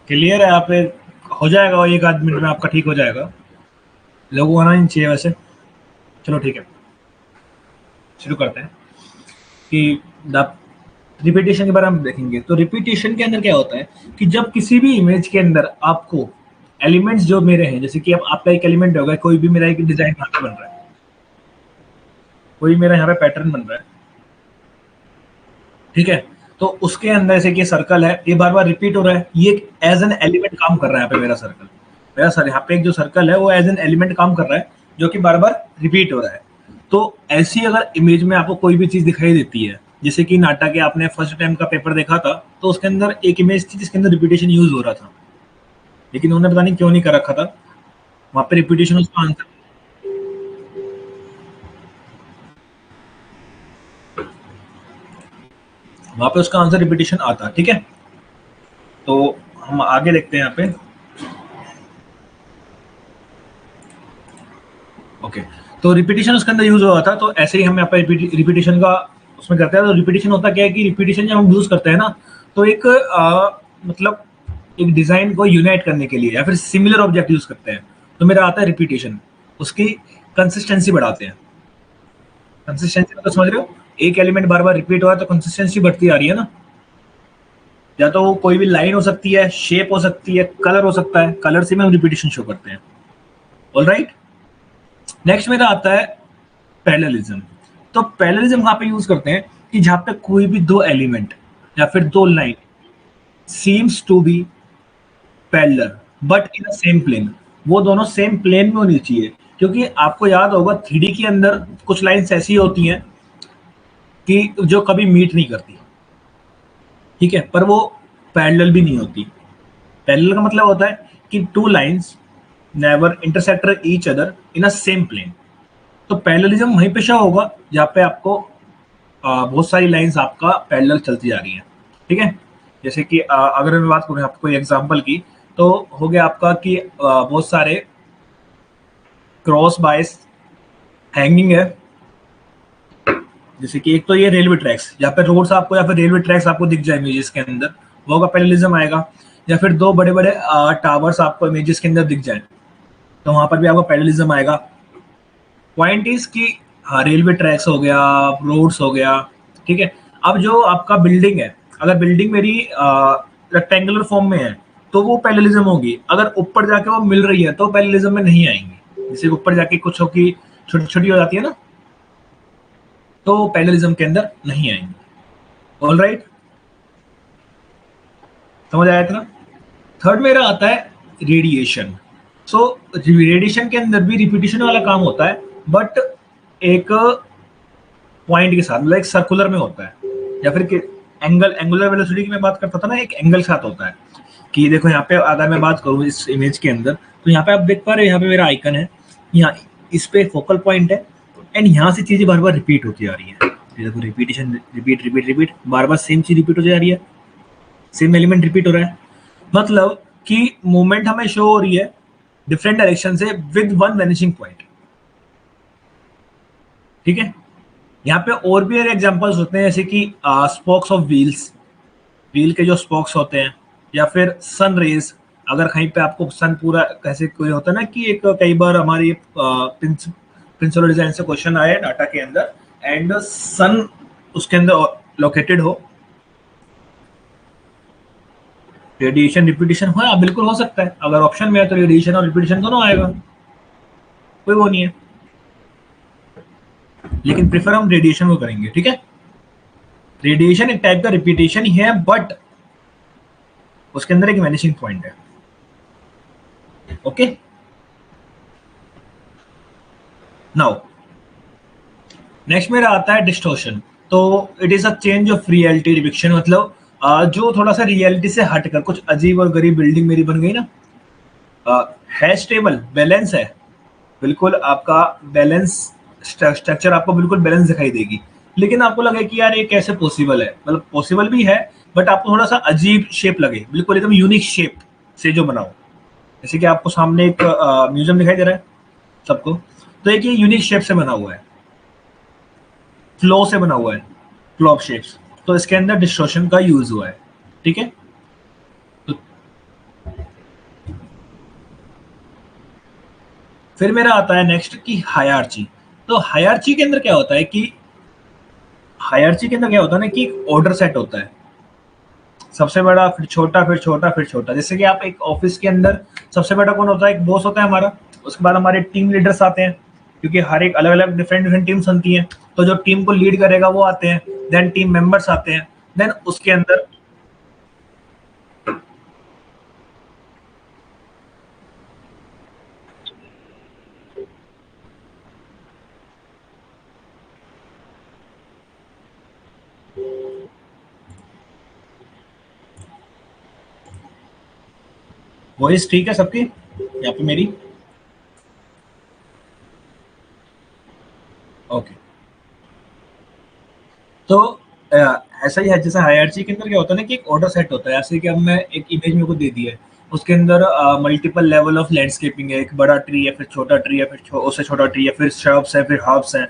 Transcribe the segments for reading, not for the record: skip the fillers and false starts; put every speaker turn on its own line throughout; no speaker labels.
Clear है? आप हो जाएगा, और 1 आध मिनट में आपका ठीक हो जाएगा। लोगों को आना नहीं चाहिए वैसे। चलो ठीक है, शुरू करते हैं कि द रिपीटेशन के बारे में हम देखेंगे। तो रिपीटेशन के अंदर क्या होता है कि जब किसी भी इमेज के अंदर आपको एलिमेंट्स जो मेरे हैं, जैसे कि अब आपका एक एलिमेंट होगा, कोई भी मेरा एक डिजाइन यहाँ पे बन रहा है, कोई मेरा यहाँ पे पैटर्न बन रहा है, ठीक है? तो उसके अंदर जैसे कि सर्कल है, ये बार बार रिपीट हो रहा है, ये एज एन एलिमेंट काम कर रहा है यहाँ पे मेरा सर्कल। मेरा सर यहाँ पे एक जो सर्कल है वो एज एन एलिमेंट काम कर रहा है, जो कि बार बार रिपीट हो रहा है। तो ऐसी अगर इमेज में आपको कोई भी चीज दिखाई देती है, जैसे कि नाटक के आपने फर्स्ट टाइम का पेपर देखा था, तो उसके अंदर एक इमेज थी जिसके अंदर रिपीटेशन यूज हो रहा था, लेकिन उन्होंने पता नहीं क्यों नहीं कर रखा था वहां पे रिपीटेशन उसका आंसर। वहां पे उसका आंसर रिपीटेशन आता, ठीक है? तो हम आगे देखते हैं यहाँ पे। ओके, तो रिपीटेशन उसके अंदर यूज हुआ था, तो ऐसे ही हम यहाँ पे रिपीटेशन का उसमें करते हैं। तो रिपीटेशन होता क्या है कि रिपीटेशन जब हम यूज करते हैं ना, तो एक मतलब एक डिजाइन को यूनाइट करने के लिए या फिर सिमिलर ऑब्जेक्ट यूज करते हैं, तो मेरा आता है रिपीटेशन। उसकी कंसिस्टेंसी बढ़ाते हैं। कंसिस्टेंसी मतलब समझ रहे हो? एक एलिमेंट बार बार रिपीट हो रहा है तो कंसिस्टेंसी बढ़ती आ रही है ना। या तो वो कोई भी लाइन हो सकती है, शेप हो सकती है, कलर हो सकता है, कलर से में हम रिपीटेशन शो करते हैं। ऑल राइट, नेक्स्ट मेरा आता है पैरेललिज्म। तो पैरेललिज्म कहाँ पे यूज करते हैं कि जहां पे कोई भी दो एलिमेंट या फिर दो line seems to be parallel but in same plane, वो दोनों सेम प्लेन में होनी चाहिए। क्योंकि आपको याद होगा 3D के अंदर कुछ लाइंस ऐसी होती हैं कि जो कभी मीट नहीं करती, ठीक है, पर वो पैरेलल भी नहीं होती। पैरेलल का मतलब होता है कि two lines never intersect each other in a same plane. तो पैरेललिज्म वहीं पे शो होगा जहाँ पे आपको बहुत सारी लाइंस आपका पैरेलल चलती जा रही है, ठीक है? जैसे कि अगर मैं बात करूँ आपको कोई एग्जांपल की, तो हो गया आपका कि बहुत सारे क्रॉस बायस हैंगिंग है। जैसे कि एक तो ये रेलवे ट्रैक्स, जहाँ पे रोड्स आपको या फिर रेलवे ट्रैक्स आपको दिख जाए इमेजेस के अंदर, वो का पैरेललिज्म आएगा। या फिर दो बड़े बड़े टावर्स आपको इमेजेस के अंदर दिख जाए, तो वहां पर भी आपको पैरेललिज्म आएगा। पॉइंट इज कि हाँ, रेलवे ट्रैक्स हो गया, रोड्स हो गया, ठीक है? अब जो आपका बिल्डिंग है, अगर बिल्डिंग मेरी रेक्टेंगुलर फॉर्म में है तो वो पैरेललिज्म होगी। अगर ऊपर जाके वो मिल रही है तो पैरेललिज्म में नहीं आएंगी। जैसे ऊपर जाके कुछ हो की छोटी छोटी हो जाती है ना, तो पैरेललिज्म के अंदर नहीं आएंगी। ऑल राइट, समझ आया इतना? थर्ड मेरा आता है रेडिएशन। सो रेडिएशन के अंदर भी रिपीटेशन वाला काम होता है, बट एक पॉइंट के साथ, मतलब एक सर्कुलर में होता है, या फिर एंगुलर वेलोसिटी की मैं बात करता था ना, एक एंगल के साथ होता है। कि देखो यहाँ पे अगर मैं बात करूँ इस इमेज के अंदर, तो यहाँ पे आप देख पा रहे हो, यहाँ पे मेरा आइकन है, यहाँ इस पे फोकल पॉइंट है, एंड यहाँ से चीजें बार बार रिपीट होती जा रही है। ये देखो रिपीटेशन, रिपीट रिपीट रिपीट, बार बार सेम चीज रिपीट हो जा रही है, सेम एलिमेंट रिपीट हो रहा है। मतलब कि मूवमेंट हमें शो हो रही है डिफरेंट डायरेक्शन से विद वन वैनिशिंग पॉइंट, ठीक है? यहाँ पे और भी एग्जांपल्स होते हैं, जैसे कि स्पोक्स ऑफ व्हील्स, व्हील के जो स्पोक्स होते हैं, या फिर सन रेज। अगर कहीं पे आपको सन पूरा कैसे कोई होता है ना कि एक कई बार हमारी प्रिंसिपल डिजाइन से क्वेश्चन आए डाटा के अंदर, एंड सन उसके अंदर लोकेटेड हो, रेडिएशन रिपीटेशन हो, या बिल्कुल हो सकता है। अगर ऑप्शन में है तो रेडिएशन और रिपीटेशन दोनों आएगा, कोई वो नहीं है, लेकिन प्रेफर हम रेडिएशन को करेंगे, ठीक है? रेडिएशन एक टाइप का रिपीटेशन ही है, बट उसके अंदर एक वैनिशिंग पॉइंट है। ओके, नाउ नेक्स्ट मेरा आता है डिस्टॉर्शन। तो it is a change of reality depiction, मतलब जो थोड़ा सा रियलिटी से हटकर कुछ अजीब और गरीब बिल्डिंग मेरी बन गई ना, है स्टेबल, बैलेंस है, बिल्कुल आपका बैलेंस, स्ट्रक्चर आपको बिल्कुल बैलेंस दिखाई देगी, लेकिन आपको लगे कि यार ये कैसे पॉसिबल है, मतलब पॉसिबल भी है, बट आपको थोड़ा सा अजीब शेप लगे, बिल्कुल एकदम यूनिक शेप से जो बनाओ। जैसे कि आपको सामने एक म्यूजियम दिखाई दे रहा है सबको, तो एक ये यूनिक शेप से बना हुआ है, फ्लो से बना हुआ है, फ्लो ऑफ शेप्स, तो इसके अंदर डिस्टॉर्शन का यूज हुआ है, ठीक है? तो फिर मेरा आता है नेक्स्ट की हायरार्ची। तो हायरार्ची के अंदर क्या होता है कि हायरार्ची के अंदर क्या होता है ना कि एक ऑर्डर सेट होता है, सबसे बड़ा फिर छोटा फिर छोटा फिर छोटा। जैसे कि आप एक ऑफिस के अंदर सबसे बड़ा कौन होता है, एक बॉस होता है हमारा, उसके बाद हमारे टीम लीडर्स आते हैं, क्योंकि हर एक अलग अलग डिफरेंट डिफरेंट टीम्स बनती हैं, तो जो टीम को लीड करेगा वो आते हैं, देन टीम मेंबर्स आते हैं, देन उसके अंदर वॉइस ठीक है सबकी यहाँ पे मेरी? ओके। तो अ, ऐसा ही है, जैसे हायरार्ची के अंदर क्या होता है ना कि एक ऑर्डर सेट होता है। ऐसे कि अब मैं एक इमेज मेरे को दे दी है, उसके अंदर मल्टीपल लेवल ऑफ लैंडस्केपिंग है, एक बड़ा ट्री है, फिर छोटा ट्री है, फिर उससे छोटा ट्री है, फिर श्रब्स है, फिर हर्ब्स है।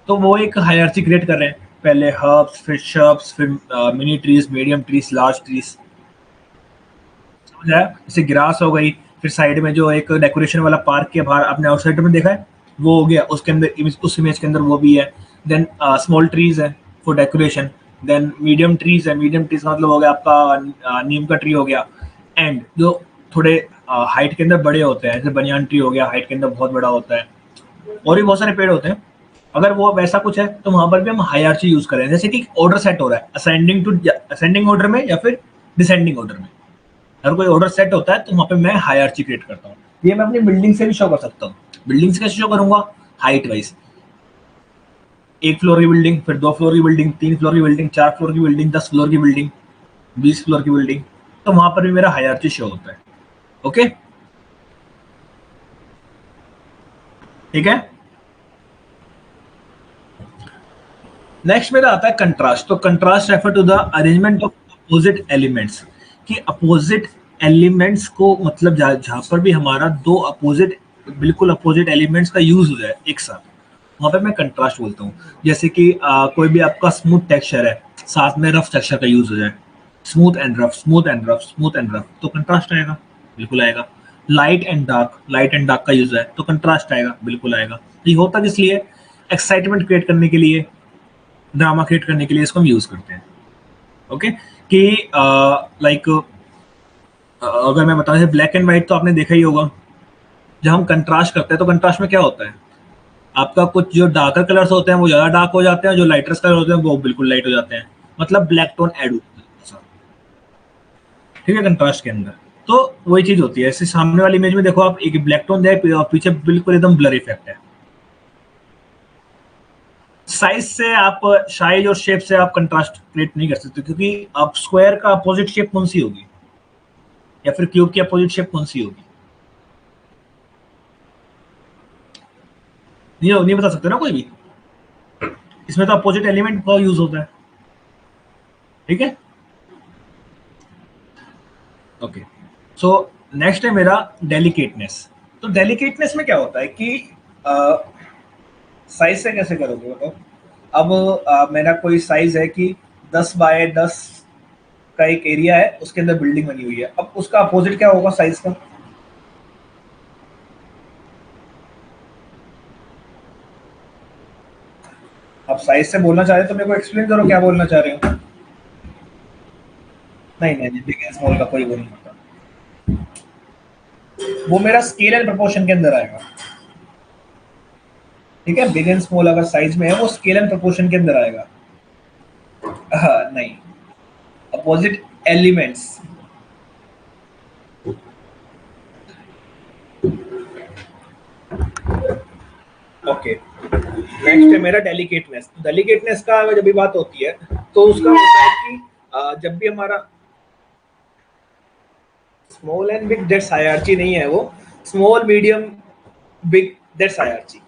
तो वो एक हायरार्ची क्रिएट कर रहे हैं, पहले हर्ब्स, फिर श्रब्स, फिर mini trees, medium trees, large trees. समझ आया? जैसे ग्रास हो गई, फिर साइड में जो एक डेकोरेशन वाला पार्क के बाहर आपने आउटसाइड में देखा है, वो हो गया, उसके अंदर उस इमेज के अंदर वो भी है। देन स्मॉल ट्रीज है for decoration, then medium trees है, मीडियम ट्रीज का मतलब हो गया आपका नीम का ट्री हो गया, एंड जो थोड़े हाइट के अंदर बड़े होते हैं, जैसे बनियान ट्री हो गया, हाइट के अंदर बहुत बड़ा होता है, और भी बहुत सारे पेड़ होते हैं। अगर वो वैसा कुछ है तो वहां पर भी हम हायरार्ची यूज करें, जैसे कि ऑर्डर सेट हो रहा है असेंडिंग ऑर्डर में या फिर डिसेंडिंग ऑर्डर में। अगर कोई ऑर्डर सेट होता है तो वहां पे मैं हायरार्ची क्रिएट करता हूँ। ये मैं अपनी बिल्डिंग से भी शो कर सकता हूँ। बिल्डिंग से कैसे शो करूंगा? हाइट वाइज, एक फ्लोर की बिल्डिंग, फिर दो फ्लोर की बिल्डिंग, तीन फ्लोर की बिल्डिंग, चार फ्लोर की बिल्डिंग, 10 फ्लोर की बिल्डिंग, 20 फ्लोर की बिल्डिंग। तो वहां पर भी मेरा हायरार्ची शो होता है। ओके, ठीक है। नेक्स्ट मेरा आता है कंट्रास्ट। तो contrast refer to the arrangement of opposite elements, कि अपोजिट एलिमेंट्स को, मतलब जहां पर भी हमारा दो अपोजिट, बिल्कुल अपोजिट एलिमेंट्स का यूज हो जाए एक साथ, वहां पे मैं कंट्रास्ट बोलता हूँ। जैसे कि कोई भी आपका स्मूथ टेक्सचर है, साथ में रफ टेक्सचर का यूज हो जाए, smooth and rough, smooth and rough, smooth and rough, तो कंट्रास्ट आएगा, बिल्कुल आएगा। लाइट एंड डार्क का यूज है तो कंट्रास्ट आएगा, बिल्कुल आएगा। तो ये होता किस लिए? एक्साइटमेंट क्रिएट करने के लिए, ड्रामा क्रिएट करने के लिए इसको हम यूज करते हैं। ओके, कि लाइक अगर मैं बताऊं, ब्लैक एंड व्हाइट तो आपने देखा ही होगा। जब हम कंट्रास्ट करते हैं तो कंट्रास्ट में क्या होता है, आपका कुछ जो डार्कर कलर्स होते हैं वो ज्यादा डार्क हो जाते हैं, जो लाइटर कलर होते हैं वो बिल्कुल लाइट हो जाते हैं, मतलब ब्लैक टोन ऐड होता है, ठीक है, कंट्रास्ट के अंदर। तो वही चीज होती है। ऐसे सामने वाली इमेज में देखो आप, एक ब्लैक टोन है, पीछे बिल्कुल एकदम ब्लर इफेक्ट है। साइज से आप, साइज और शेप से आप कंट्रास्ट क्रिएट नहीं कर सकते, क्योंकि आप स्क्वायर का अपोजिट शेप कौन सी होगी, या फिर क्यूब की अपोजिट शेप कौन सी होगी? नहीं बता सकते ना कोई भी। इसमें तो अपोजिट एलिमेंट का यूज होता है, ठीक है। ओके, सो नेक्स्ट है मेरा डेलिकेटनेस। तो डेलिकेटनेस में क्या होता है कि साइज से कैसे करोगे बताओ। अब मेरा कोई साइज है कि 10 बाय 10 का एक एरिया है, उसके अंदर बिल्डिंग बनी हुई है। अब उसका अपोजिट क्या होगा साइज का? आप साइज से बोलना चाह रहे हो तो मेरे को एक्सप्लेन करो क्या बोलना चाह रहे हो। नहीं नहीं नहीं, बिग एंड स्मॉल का कोई वो नहीं होता, वो मेरा स्केल एंड प्रोपोर्शन के अंदर आएगा, ठीक है। बिग एंड स्मॉल अगर साइज में है वो स्केल एंड प्रोपोर्शन के अंदर आएगा। हाँ, नहीं, अपोजिट एलिमेंट्स। ओके, नेक्स्ट है मेरा डेलिकेटनेस। डेलिकेटनेस का जब भी बात होती है तो उसका होता है कि जब भी हमारा small and big, that's hierarchy नहीं है वो, small medium big, that's hierarchy.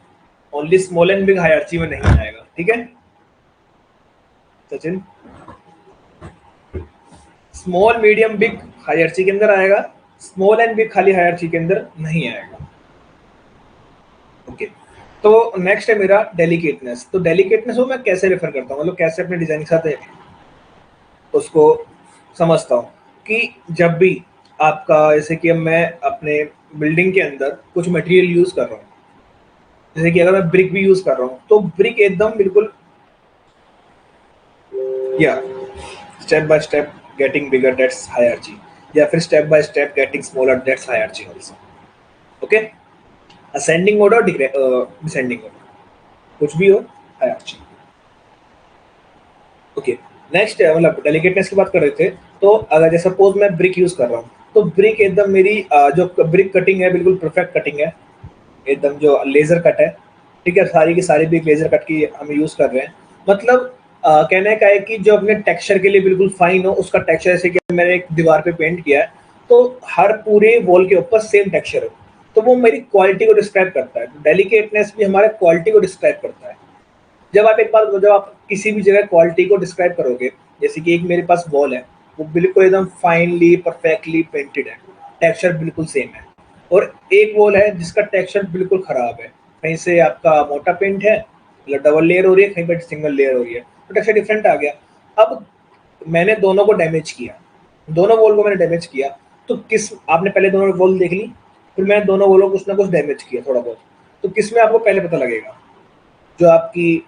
Only small and big hierarchy में नहीं आएगा, ठीक है Sachin. Small medium big hierarchy के अंदर आएगा, स्मॉल एंड बिग खाली हायरार्ची के अंदर नहीं आएगा। ओके, तो नेक्स्ट है मेरा डेलिकेटनेस। तो डेलिकेटनेस को मैं कैसे रेफर करता हूँ, मतलब कैसे अपने डिजाइन के साथ उसको समझता हूँ, कि जब भी आपका, जैसे कि अब मैं अपने बिल्डिंग के अंदर कुछ मटेरियल यूज कर रहा हूँ, जैसे कि अगर मैं ब्रिक भी यूज कर रहा हूँ तो ब्रिक एकदम बिल्कुल या step by step getting bigger, that's hierarchy, या फिर step by step getting smaller, that's hierarchy also. Okay, ascending order, descending order, कुछ भी हो, हायरार्ची। ओके, नेक्स्ट मतलब डेलिकेटनेस की बात कर रहे थे, तो अगर जैसे सपोज मैं ब्रिक यूज कर रहा हूँ, तो ब्रिक एकदम मेरी जो ब्रिक कटिंग है बिल्कुल परफेक्ट कटिंग है, एकदम जो लेजर कट है, ठीक है, सारी की सारी ब्रिक लेजर कट की हम यूज कर रहे हैं। मतलब कहने का है कि जो अपने टेक्सचर के लिए बिल्कुल फाइन हो, उसका टेक्सचर, जैसे कि मैंने एक दीवार पे पेंट किया है, तो हर पूरे वॉल के ऊपर सेम टेक्सचर हो, तो वो मेरी क्वालिटी को डिस्क्राइब करता है। डेलिकेटनेस भी हमारे क्वालिटी को डिस्क्राइब करता है। जब आप एक बात, जब आप किसी भी जगह क्वालिटी को डिस्क्राइब करोगे, जैसे कि एक मेरे पास वॉल है, वो बिल्कुल एकदम फाइनली परफेक्टली पेंटेड है, टेक्सचर बिल्कुल सेम है, और एक वॉल है जिसका टेक्सचर बिल्कुल खराब है, कहीं से आपका मोटा पेंट है, मतलब डबल लेयर हो रही है, कहीं पर सिंगल लेयर हो रही है, तो टेक्सचर डिफरेंट आ गया। अब मैंने दोनों को डैमेज किया, दोनों वॉल को मैंने डैमेज किया, तो किस, आपने पहले दोनों वॉल देख ली, फिर मैंने दोनों वॉलों को कुछ ना कुछ डैमेज किया थोड़ा बहुत, तो किस में आपको पहले पता लगेगा? जो आपकी,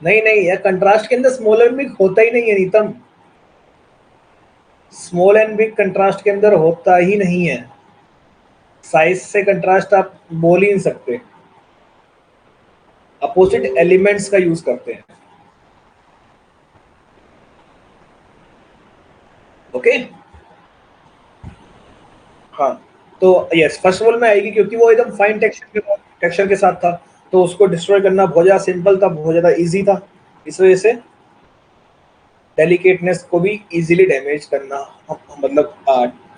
नहीं नहीं यार, कंट्रास्ट के अंदर स्मॉल एंड बिग होता ही नहीं है नीतम, स्मॉल एंड बिग कंट्रास्ट के अंदर होता ही नहीं है, साइज से कंट्रास्ट आप बोल ही नहीं सकते, अपोजिट एलिमेंट्स का यूज करते हैं। ओके, हाँ, तो यस, फर्स्ट वॉल में आएगी क्योंकि वो एकदम फाइन टेक्सचर के साथ था, तो उसको डिस्ट्रॉय करना बहुत ज़्यादा सिंपल था, बहुत ज़्यादा इजी था, इस वजह से डेलिकेटनेस को भी इजीली डैमेज करना, मतलब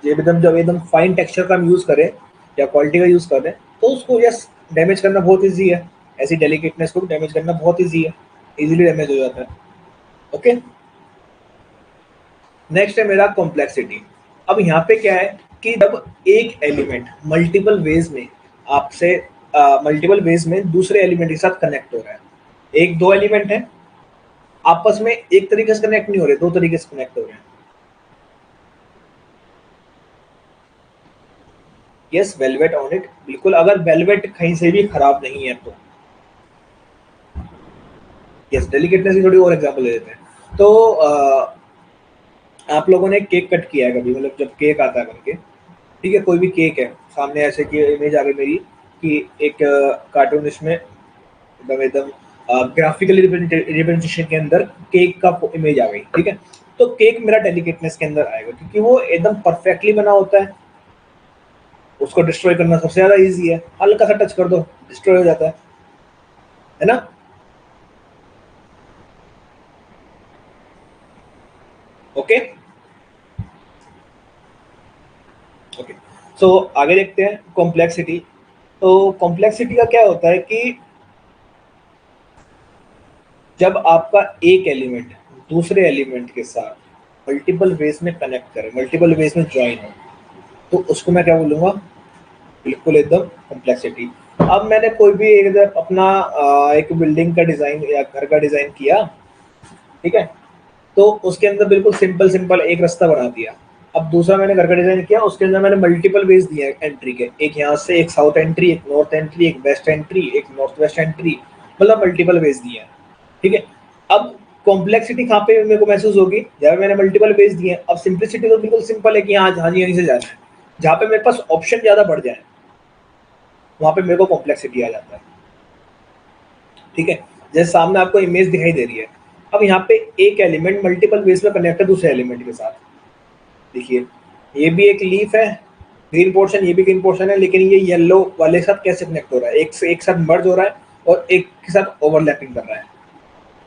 ये एकदम, जब एकदम फाइन टेक्सचर का हम यूज़ करें या क्वालिटी का यूज़ करें, तो उसको यस डैमेज करना बहुत इजी है, ऐसी डेलिकेटनेस को डैमेज करना बहुत इजी है, इजीली डैमेज हो जाता है। ओके, नेक्स्ट है मेरा कॉम्प्लेक्सिटी। अब यहाँ पे क्या है कि जब एक एलिमेंट मल्टीपल वेज में आपसे मल्टीपल वेज में दूसरे एलिमेंट के साथ कनेक्ट हो रहा है, एक दो एलिमेंट है आपस में एक तरीके से कनेक्ट नहीं हो रहे, दो तरीके से कनेक्ट हो रहे हैं। यस, वेलवेट ऑन इट, बिल्कुल, अगर वेलवेट कहीं से भी खराब नहीं है तो। यस, डेलिकेटनेस की थोड़ी और एग्जांपल ले लेते हैं, तो आप लोगों ने केक कट किया है कभी, मतलब जब केक आता है बनके, ठीक है, कोई भी केक है, सामने ऐसे की इमेज आ गई मेरी कि एक कार्टून, इसमें एकदम एकदम ग्राफिकली रिप्रेजेंटेशन के अंदर केक का इमेज आ गई, ठीक है, तो केक मेरा डेलिकेटनेस के अंदर आएगा क्योंकि वो एकदम परफेक्टली बना होता है, उसको डिस्ट्रॉय करना सबसे ज्यादा इजी है, हल्का सा टच कर दो डिस्ट्रॉय हो जाता है ना? ओके, ओके, सो आगे देखते हैं कॉम्प्लेक्सिटी। तो कॉम्प्लेक्सिटी का क्या होता है कि जब आपका एक एलिमेंट दूसरे एलिमेंट के साथ मल्टीपल वेज में कनेक्ट करे, मल्टीपल वेज में ज्वाइन हो, तो उसको मैं क्या बोलूँगा? बिल्कुल एकदम कॉम्प्लेक्सिटी। अब मैंने कोई भी एक इधर अपना एक बिल्डिंग का डिज़ाइन या घर का डिज़ाइन किया, ठीक है, तो उसके अंदर बिल्कुल सिंपल सिंपल एक रास्ता बना दिया। अब दूसरा मैंने घर का डिज़ाइन किया, उसके अंदर मैंने मल्टीपल वेज दिए एंट्री के, एक यहाँ से, एक साउथ एंट्री, एक नॉर्थ एंट्री, एक वेस्ट एंट्री, एक नॉर्थ वेस्ट एंट्री, मतलब मल्टीपल वेज दिए हैं, ठीक है। अब कॉम्प्लेक्सिटी कहाँ पे मेरे को महसूस होगी? जब मैंने मल्टीपल वेज दिए हैं। अब सिंपलिसिटी तो बिल्कुल सिंपल है कि हाँ हाँ जी, यहीं से जाना है, जहाँ पे मेरे पास ऑप्शन ज़्यादा बढ़ जाए वहाँ पे मेरे को कॉम्प्लेक्सिटी आ जाता है, ठीक है। जैसे सामने आपको इमेज दिखाई दे रही है, अब यहाँ पे एक एलिमेंट मल्टीपल वेज में कनेक्ट है दूसरे एलिमेंट के साथ, देखिए, ये भी एक लीफ है, ग्रीन पोर्शन, ये भी ग्रीन पोर्शन है, लेकिन ये येलो वाले के साथ कैसे कनेक्ट हो रहा है? एक से एक साथ मर्ज हो रहा है और एक के साथ ओवरलैपिंग कर रहा है,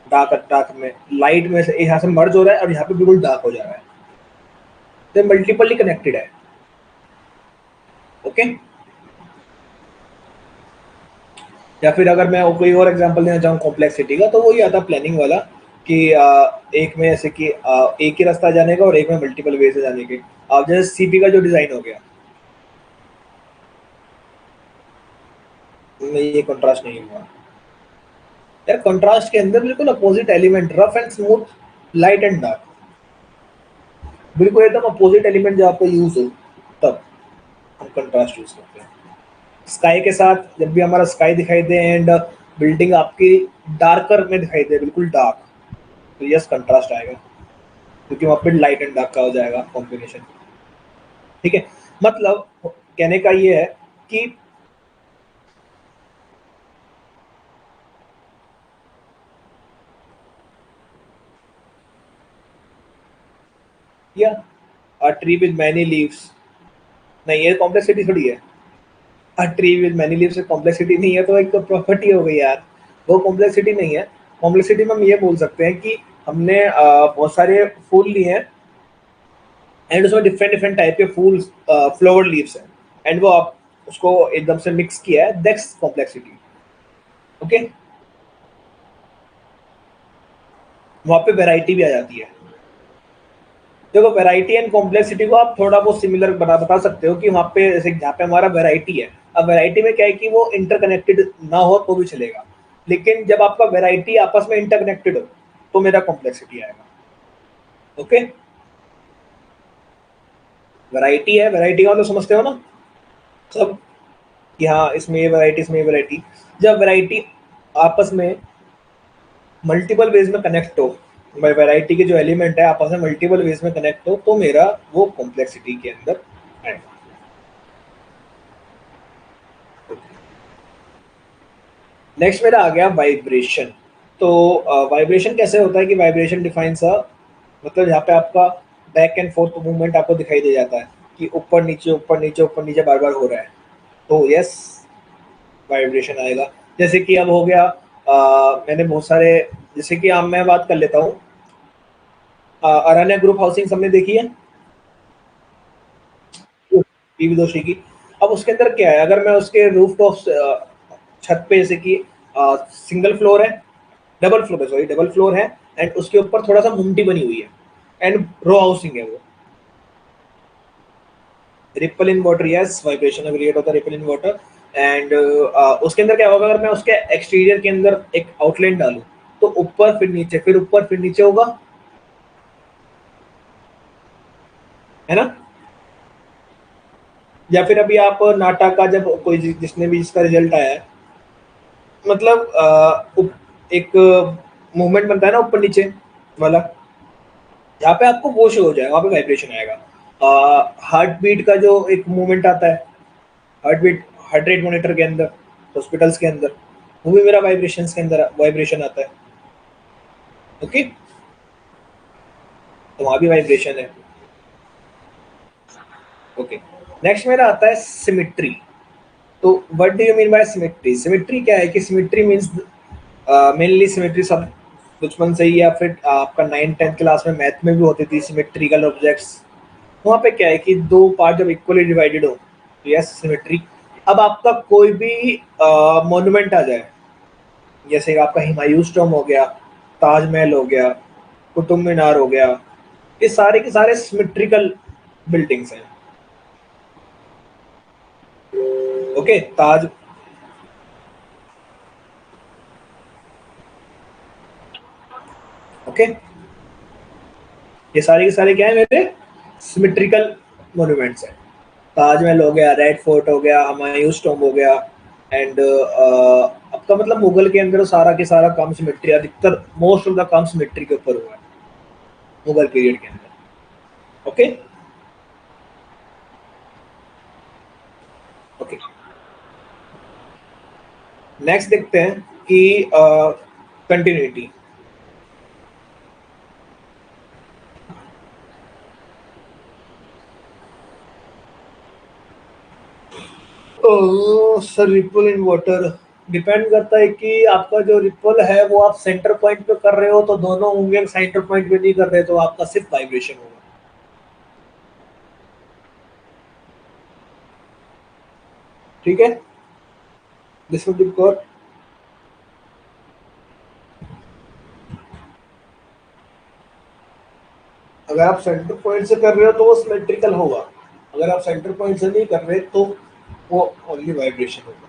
डार्क डार्क में, लाइट में से यहाँ से मर्ज हो रहा है और यहाँ पे बिल्कुल डार्क हो जा रहा है, तो मल्टीपली कनेक्टेड है। ओके, या फिर अगर मैं कोई और एग्जांपल देना चाहूँ कॉम्प्लेक्सिटी का, तो वही आता प्लानिंग वाला कि एक में ऐसे कि एक ही रास्ता जाने का और एक में मल्टीपल वे से जाने के। अब जैसे सीपी का जो डिज़ाइन हो गया, नहीं ये कंट्रास्ट नहीं हुआ यार, कंट्रास्ट के अंदर बिल्कुल opposite element, rough and smooth, light and dark, बिल्कुल एकदम अपोजिट एलिमेंट जब आपको यूज हो तब हम कंट्रास्ट यूज करते हैं। स्काई के साथ जब भी हमारा स्काई दिखाई दे एंड बिल्डिंग आपकी डार्कर में दिखाई दे, बिल्कुल डार्क, तो यस कंट्रास्ट आएगा, क्योंकि वहाँ पे लाइट एंड डार्क का हो जाएगा कॉम्बिनेशन। ठीक है, मतलब कहने का ये है कि या a tree with many leaves, नहीं ये कॉम्प्लेक्सिटी थोड़ी है। A tree with many leaves complexity नहीं है, तो एक प्रॉपर्टी हो गई यार, वो कॉम्प्लेक्सिटी नहीं है। कॉम्प्लेक्सिटी में हम ये बोल सकते हैं कि हमने बहुत सारे फूल लिए हैं एंड उसमें डिफरेंट डिफरेंट टाइप के फूल फ्लावर लीव्स हैं, एंड वो आप उसको एकदम से मिक्स किया है, दैट्स कॉम्प्लेक्सिटी। ओके, वहाँ पे वैरायटी भी आ जाती है। देखो वैरायटी एंड कॉम्प्लेक्सिटी को आप थोड़ा बहुत सिमिलर बता सकते हो कि वहाँ पे जैसे जहाँ पे हमारा वैरायटी है, अब वैरायटी में क्या है कि वो इंटरकनेक्टेड ना हो तो भी चलेगा, लेकिन जब आपका वैरायटी आपस में इंटरकनेक्टेड हो तो मेरा कॉम्प्लेक्सिटी आएगा। ओके, वैरायटी है, वैरायटी का मतलब समझते हो ना सब, कि हाँ इसमें ये वैरायटी, इसमें ये वैरायटी। जब वैरायटी आपस में मल्टीपल वेज में कनेक्ट हो, वैरायटी के जो एलिमेंट है आपस में मल्टीपल वेज में कनेक्ट हो, तो मेरा वो कॉम्प्लेक्सिटी के अंदर आएगा। नेक्स्ट मेरा आ गया वाइब्रेशन। तो वाइब्रेशन कैसे होता है कि वाइब्रेशन डिफाइंस अ, मतलब यहाँ पे आपका बैक एंड फोर्थ मूवमेंट आपको दिखाई दे जाता है कि ऊपर नीचे ऊपर नीचे ऊपर नीचे बार बार हो रहा है, तो यस वाइब्रेशन आएगा। जैसे कि अब हो गया मैंने बहुत सारे, जैसे कि अब मैं बात कर लेता हूँ, अरण्या ग्रुप हाउसिंग सबने देखी है पीवी दोषी की। अब उसके अंदर क्या है, अगर मैं उसके रूफ टॉप छत पे, जैसे कि सिंगल फ्लोर है, डबल फ्लोर है, सॉरी डबल फ्लोर है, एंड उसके ऊपर थोड़ा सा गुमटी बनी हुई है एंड रो हाउसिंग है वो, ripple in water, yes vibration create होता है रिपल इन वाटर। एंड उसके अंदर क्या होगा, अगर मैं उसके एक्सटीरियर के अंदर एक आउटलाइन डालूं, तो ऊपर फिर नीचे, फिर ऊपर फिर नीचे होगा, है ना। या फिर अभी आप नाटा का जब कोई जिसने भी जिसका रिजल्ट आया है, मतलब एक मूवमेंट बनता है ना ऊपर नीचे वाला, यहाँ पे आपको वो शो हो जाएगा, वहाँ पे वाइब्रेशन आएगा। हार्ट बीट का जो एक मूवमेंट आता है, heart beat, heart rate monitor के अंदर, हॉस्पिटल्स के अंदर, वो भी मेरा वाइब्रेशन के अंदर वाइब्रेशन आता है। ओके, तो वहाँ भी वाइब्रेशन है। ओके, नेक्स्ट मेरा आता है सिमिट्री। तो what do you mean by symmetry? Symmetry क्या है कि सिमिट्री मीन्स मेनली सिमिट्री सब बचपन से ही, या फिर आपका 9th 10th क्लास में मैथ में भी होती थी सिमेट्रिकल ऑब्जेक्ट्स। वहाँ पे क्या है कि दो पार्ट जब इक्वली डिवाइडेड हो, तो यस सिमेट्री। अब आपका कोई भी मॉन्यूमेंट आ जाए, जैसे कि आपका हुमायूं टॉम हो गया, ताजमहल हो गया, कुतुब मीनार हो गया, ये सारे के सारे सिमेट्रिकल बिल्डिंग्स हैं। ओके, ताज, ओके, ये सारे के सारे क्या है मेरे सिमेट्रिकल मॉन्यूमेंट्स हैं। ताजमहल हो गया, रेड फोर्ट हो गया, हुमायूं टॉम हो गया, एंड आपका मतलब मुगल के अंदर सारा के सारा काम सिमेट्री, अधिकतर मोस्ट ऑफ द काम सिमेट्री के ऊपर हुआ है मुगल पीरियड के अंदर। ओके, ओके, नेक्स्ट देखते हैं कि continuity. Sir ripple in water depend करता है कि आपका जो रिपल है वो आप सेंटर पॉइंट पे कर रहे हो, तो दोनों होंगे, सेंटर पॉइंट पे नहीं कर रहे तो आपका सिर्फ वाइब्रेशन होगा। ठीक है, दिस वुड बी कॉल्ड, अगर आप सेंटर पॉइंट से कर रहे हो तो वो सिमेट्रिकल होगा, अगर आप सेंटर पॉइंट से नहीं कर रहे तो वो ओनली वाइब्रेशन होगा।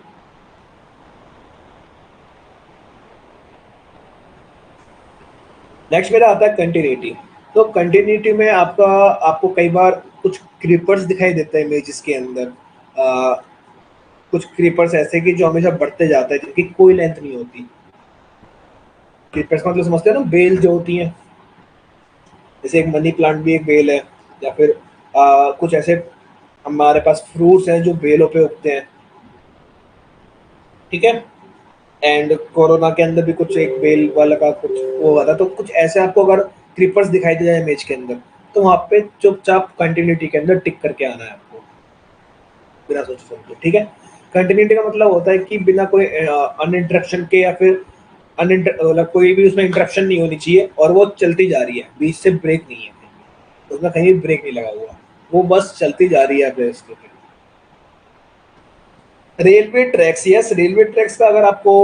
नेक्स्ट मेरा आता है कंटिन्यूटी। तो कंटिन्यूटी में आपको कई बार कुछ क्रीपर्स दिखाई देते हैं इमेजेस के अंदर। कुछ क्रीपर्स ऐसे कि जो हमेशा बढ़ते जाते हैं, जिनकी कोई लेंथ नहीं होती। क्रीपर्स का मतलब समझते हैं ना, बेल जो होती हैं, जैसे एक मनी प्लांट भी एक बेल है, या फिर कुछ ऐसे हमारे पास फ्रूट्स हैं जो बेलों पे उगते हैं, ठीक है। एंड कोरोना के अंदर भी कुछ एक बेल वाला का कुछ वो हुआ था। तो कुछ ऐसे आपको अगर क्रीपर्स दिखाई दे जाए इमेज के अंदर, तो वहां पे चुपचाप कंटिन्यूटी के अंदर टिक करके आना है आपको, बिना सोचे समझे, ठीक है। कंटिन्यूटी का मतलब होता है कि बिना कोई अनइंटरप्शन के, या फिर मतलब कोई भी उसमें इंटरप्शन नहीं होनी चाहिए, और वो चलती जा रही है, बीच से ब्रेक नहीं है कहीं भी। उसमें कहीं ब्रेक नहीं लगा हुआ, वो बस चलती जा रही है बेस के। Railway tracks, yes, railway tracks का अगर आपको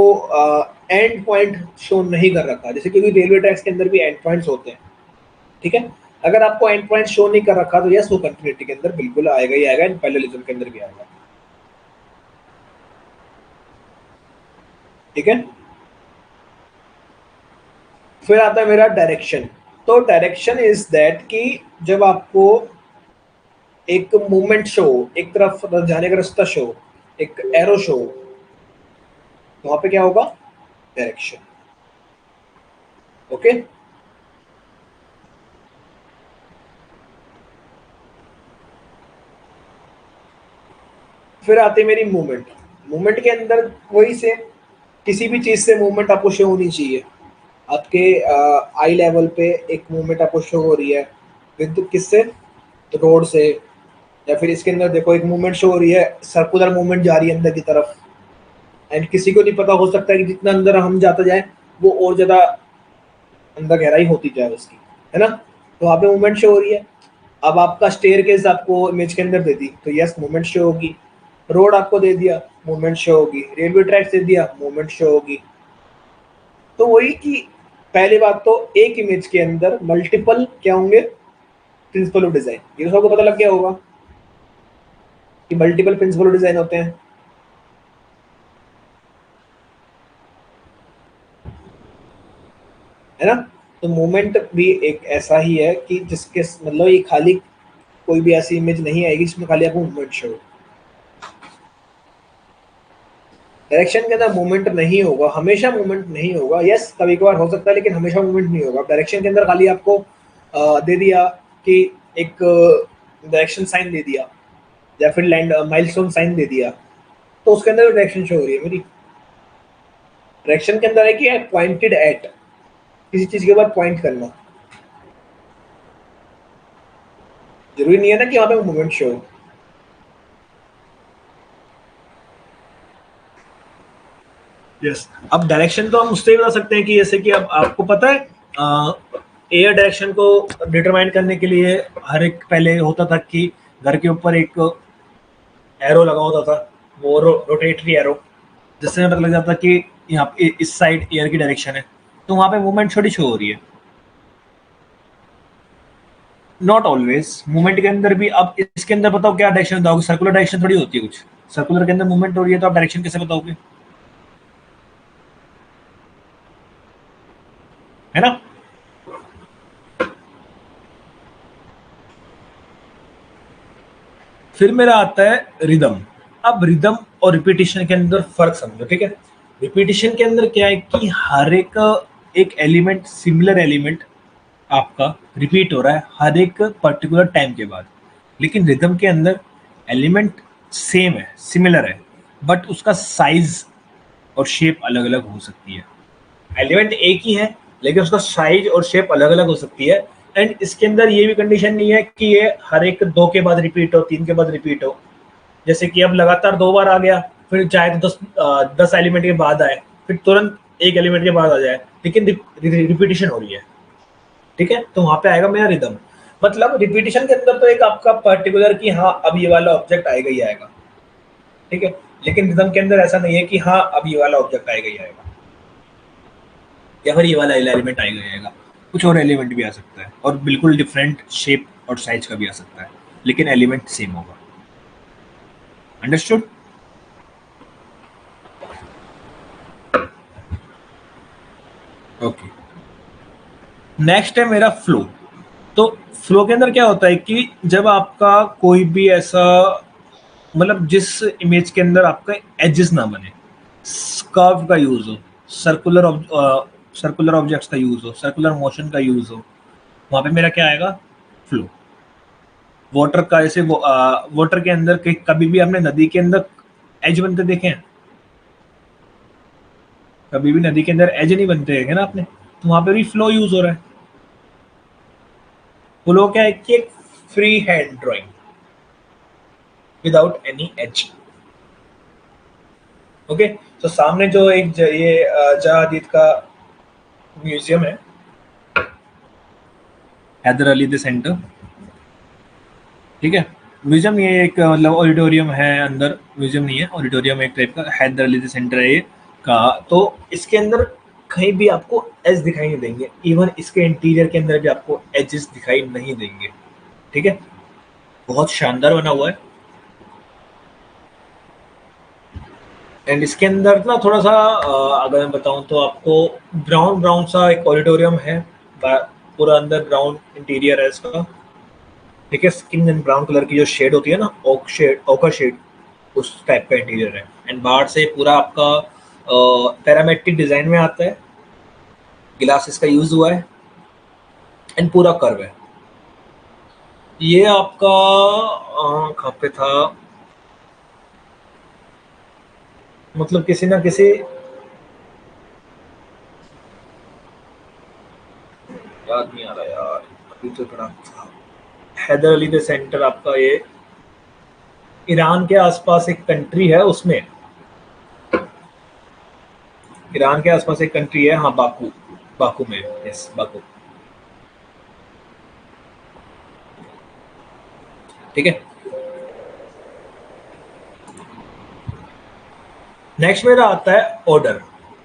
एंड पॉइंट शो नहीं कर रखा, जैसे क्योंकि रेलवे ट्रैक्स के अंदर भी एंड पॉइंट्स होते हैं, ठीक है। अगर आपको एंड पॉइंट शो नहीं कर रखा, तो यस, वो कंटिन्यूटी के अंदर बिल्कुल आएगा ही आएगा, एंड पैरेललिज्म के अंदर भी आएगा, ठीक है। फिर आता है मेरा डायरेक्शन। तो डायरेक्शन इज दैट कि जब आपको एक मूवमेंट शो, एक तरफ जाने का रास्ता शो, एक एरो शो, तो वहां पे क्या होगा, डायरेक्शन, ओके। फिर आती है मेरी मूवमेंट। मूवमेंट के अंदर वही से, किसी भी चीज से मूवमेंट आपको शो होनी चाहिए। आपके आई लेवल पे एक मूवमेंट आपको शो हो रही है, विद किससे, रोड से। या फिर इसके अंदर देखो एक मूवमेंट शो हो रही है, सर्कुलर मूवमेंट जा रही है अंदर की तरफ। एंड किसी को नहीं पता, हो सकता है कि जितना अंदर हम जाते जाए, वो और ज्यादा अंदर गहराई होती जाए उसकी, है ना। तो वहाँ पे मूवमेंट शो हो रही है। अब आपका स्टेयर केस आपको इमेज के अंदर दे दी, तो यस, मूवमेंट शो होगी। रोड आपको दे दिया, मूवमेंट शो होगी। रेलवे ट्रैक दे दिया, मूवमेंट शो होगी। तो वही कि पहली बात तो, एक इमेज के अंदर मल्टीपल क्या होंगे, प्रिंसिपल ऑफ डिजाइन। ये तो सबको पता लग गया होगा कि मल्टीपल प्रिंसिपल ऑफ डिजाइन होते हैं, है ना। तो मूवमेंट भी एक ऐसा ही है कि जिसके मतलब ये खाली कोई भी ऐसी इमेज नहीं आएगी जिसमें खाली आपको मूवमेंट शो। डायरेक्शन के अंदर मूवमेंट नहीं होगा, हमेशा मूवमेंट नहीं होगा। यस, कभी कभार हो सकता है, लेकिन हमेशा मूवमेंट नहीं होगा। डायरेक्शन के अंदर खाली आपको दे दिया कि एक डायरेक्शन साइन दे दिया, या फिर लैंड माइलस्टोन साइन दे दिया, तो उसके अंदर डायरेक्शन शो हो रही है मेरी। डायरेक्शन के अंदर है कि पॉइंटेड एट, किसी चीज के ऊपर पॉइंट करना। जरूरी नहीं है ना कि वहां पे मूवमेंट शो हो। यस, अब डायरेक्शन तो हम उससे भी बता सकते हैं कि जैसे कि अब आपको पता है, एयर डायरेक्शन को डिटरमाइन करने के लिए हर एक पहले होता था कि घर के ऊपर एक एरो लगा होता था, वो रोटेटरी एरो, जिससे हमें पता लग जाता कि यहाँ पे इस साइड एयर की डायरेक्शन है, तो वहां पे मूवमेंट छोटी शो हो रही है। नॉट ऑलवेज, मूवमेंट के अंदर भी, अब इसके अंदर बताओ क्या डायरेक्शन बताओगे, सर्कुलर डायरेक्शन थोड़ी होती है कुछ। सर्कुलर के अंदर मूवमेंट हो रही है, तो आप डायरेक्शन कैसे बताओगे, है ना। फिर मेरा आता है रिदम। अब रिदम और रिपीटिशन के अंदर फर्क समझो, ठीक है। रिपीटिशन के अंदर क्या है कि हर एक एलिमेंट, सिमिलर एलिमेंट आपका रिपीट हो रहा है हर एक पर्टिकुलर टाइम के बाद। लेकिन रिदम के अंदर एलिमेंट सेम है, सिमिलर है, बट उसका साइज और शेप अलग अलग हो सकती है। एलिमेंट एक ही है, लेकिन उसका साइज और शेप अलग अलग हो सकती है। एंड इसके अंदर ये भी कंडीशन नहीं है कि ये हर एक दो के बाद रिपीट हो, तीन के बाद रिपीट हो। जैसे कि अब लगातार दो बार आ गया, फिर चाहे तो 10 एलिमेंट के बाद आए, फिर तुरंत एक एलिमेंट के बाद आ जाए, लेकिन रिपीटिशन हो रही है, ठीक है। तो वहां पे आएगा मेरा रिदम। मतलब रिपीटिशन के अंदर तो एक आपका पर्टिकुलर कि हाँ अब ये वाला ऑब्जेक्ट आएगा ही आएगा, ठीक है। लेकिन रिदम के अंदर ऐसा नहीं है कि हाँ अब ये वाला ऑब्जेक्ट आएगा ही आएगा, या फिर ये वाला एलिमेंट आएगा ही आएगा। कुछ और एलिमेंट भी आ सकता है, और बिल्कुल डिफरेंट शेप और साइज का भी आ सकता है, लेकिन एलिमेंट सेम होगा। अंडरस्टूड। ओके। नेक्स्ट है मेरा फ्लो। तो फ्लो के अंदर क्या होता है कि जब आपका कोई भी ऐसा, मतलब जिस इमेज के अंदर आपका एजेस ना बने, कर्व का यूज हो, सर्कुलर सर्कुलर ऑब्जेक्ट्स का यूज हो, सर्कुलर मोशन का यूज हो, वहां पे मेरा क्या आएगा, फ्लो। वाटर का जैसे वाटर के अंदर कभी भी आपने नदी के अंदर एज बनते देखे हैं? कभी भी नदी के अंदर एज नहीं बनते देखे ना आपने, तो वहां पे भी फ्लो यूज हो रहा है। फ्लो क्या है कि एक free hand drawing without any as. Okay, तो सामने जो एक ये जहां हदीद का म्यूजियम है, हैदर अली द सेंटर, ठीक है। म्यूजियम ये एक मतलब ऑडिटोरियम है, अंदर म्यूजियम नहीं है, ऑडिटोरियम एक टाइप का, हैदर अली द सेंटर है ये का। तो इसके अंदर कहीं भी आपको एज दिखाई नहीं देंगे, इवन इसके इंटीरियर के अंदर भी आपको एजेस दिखाई नहीं देंगे, ठीक है। बहुत शानदार बना हुआ है। एंड इसके अंदर ना थोड़ा सा अगर मैं बताऊं तो आपको ब्राउन ब्राउन सा एक ऑडिटोरियम है, पूरा अंदर ब्राउन इंटीरियर है इसका, ठीक है। स्किन एंड ब्राउन कलर की जो शेड होती है ना, ओक शेड, ओकर शेड, उस टाइप का इंटीरियर है। एंड बाहर से पूरा आपका पैरामेट्रिक डिजाइन में आता है, ग्लासेस का यूज हुआ है, एंड पूरा कर्व है। ये आपका कहाँ पे था, मतलब किसी ना किसी, याद नहीं आ रहा यार, अभी तो थोड़ा था। हैदर अली द सेंटर आपका ये ईरान के आसपास एक कंट्री है, उसमें ईरान के आसपास एक कंट्री है, हाँ बाकू, बाकू में, यस बाकू, ठीक है। नेक्स्ट मेरा आता है ऑर्डर।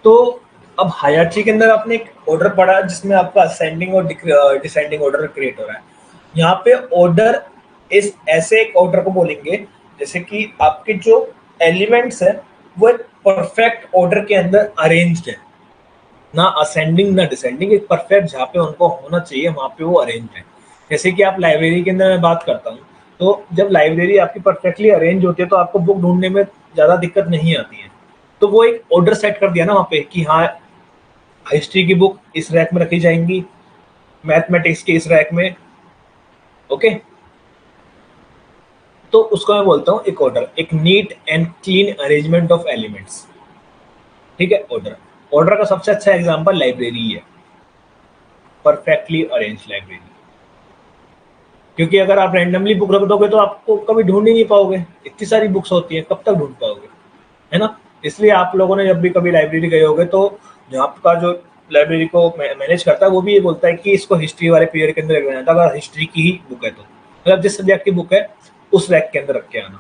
तो अब हायरार्ची के अंदर आपने एक ऑर्डर पढ़ा जिसमें आपका असेंडिंग और डिसेंडिंग ऑर्डर क्रिएट हो रहा है। यहाँ पे ऑर्डर इस ऐसे एक ऑर्डर को बोलेंगे जैसे कि आपके जो एलिमेंट्स है वो एक परफेक्ट ऑर्डर के अंदर अरेंज्ड है, ना असेंडिंग ना डिसेंडिंग, एक परफेक्ट जहाँ पे उनको होना चाहिए वहां पे वो अरेंज है। जैसे कि आप लाइब्रेरी के अंदर मैं बात करता हूँ, तो जब लाइब्रेरी आपकी परफेक्टली अरेंज होती है तो आपको बुक ढूंढने में ज्यादा दिक्कत नहीं आती है। तो वो एक ऑर्डर सेट कर दिया ना वहाँ पे कि हाँ, हिस्ट्री की बुक इस रैक में रखी जाएंगी, मैथमेटिक्स के इस रैक में, ओके। तो उसको मैं बोलता हूँ एक ऑर्डर, एक neat and clean arrangement of elements, ठीक है। ऑर्डर, ऑर्डर का सबसे अच्छा एग्जांपल लाइब्रेरी है, परफेक्टली अरेंज लाइब्रेरी। क्योंकि अगर आप रैंडमली बुक रख दोगे तो आपको कभी ढूंढ ही नहीं पाओगे, इतनी सारी बुक्स होती हैं, कब तक ढूंढ पाओगे, है ना। इसलिए आप लोगों ने जब भी कभी लाइब्रेरी गए होगे तो जो आपका जो लाइब्रेरी को मैनेज करता है वो भी ये बोलता है कि इसको हिस्ट्री वाले पीरियड के अंदर रखना है, अगर हिस्ट्री की ही बुक है तो, मतलब जिस सब्जेक्ट की बुक है उस रैक के अंदर रख के आना,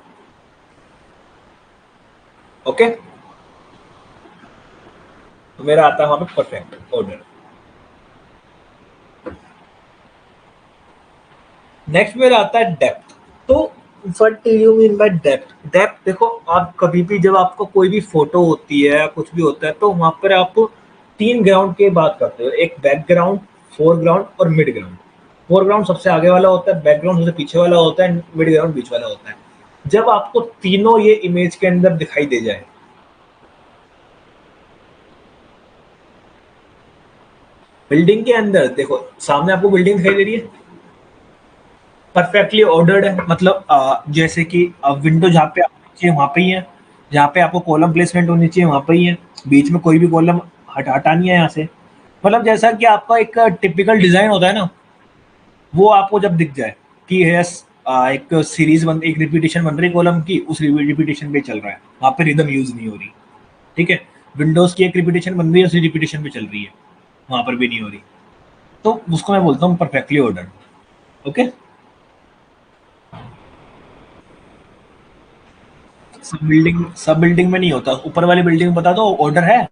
ओके। तो मेरा आता है वहां पे परफेक्ट ऑर्डर। नेक्स्ट मेरा आता है डेप्थ। तो what do you mean by depth? Depth देखो, आप कभी भी जब आपको कोई भी फोटो होती है या कुछ भी होता है तो वहां पर आप तीन ग्राउंड की बात करते हो, एक बैकग्राउंड, फोरग्राउंड और मिड ग्राउंड। फोरग्राउंड सबसे आगे वाला होता है, बैकग्राउंड सबसे पीछे वाला होता है, मिड ग्राउंड बीच वाला होता है। जब आपको तीनों ये इमेज के अंदर दिखाई दे जाए, बिल्डिंग के अंदर देखो, सामने आपको बिल्डिंग दिखाई दे रही है, परफेक्टली ऑर्डर्ड है, मतलब जैसे कि विंडो जहाँ पे आपको चाहिए वहां पे ही है, जहाँ पे आपको कॉलम प्लेसमेंट होनी चाहिए वहां पे ही है, बीच में कोई भी कॉलम हटानी है यहाँ से, मतलब जैसा कि आपका एक टिपिकल डिजाइन होता है ना, वो आपको जब दिख जाए कि यस, एक सीरीज बन, एक रिपीटेशन बन रही कॉलम की, उस रिपीटेशन पे चल रहा है, वहां पे रिदम यूज नहीं हो रही, ठीक है। विंडोज की एक रिपीटेशन बन रही है, उसी रिपीटेशन पे चल रही है, वहां पर भी नहीं हो रही, तो उसको मैं बोलता हूँ परफेक्टली ऑर्डर्ड, ओके। सब बिल्डिंग में नहीं होता, ऊपर वाली बिल्डिंग में बता दो ऑर्डर है।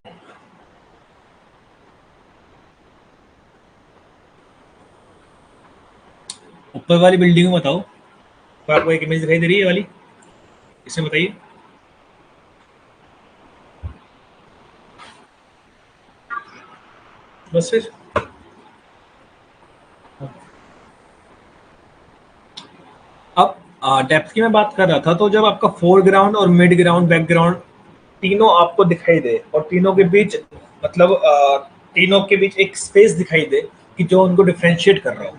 ऊपर वाली बिल्डिंग में बताओ, तो आपको एक इमेज दिखाई दे रही है वाली, इसमें बताइए। बस फिर डेप्थ की मैं बात कर रहा था, तो जब आपका फोरग्राउंड और मिड ग्राउंड बैकग्राउंड तीनों आपको दिखाई दे और तीनों के बीच मतलब तीनों के बीच एक स्पेस दिखाई दे कि जो उनको डिफरेंशिएट कर रहा हो,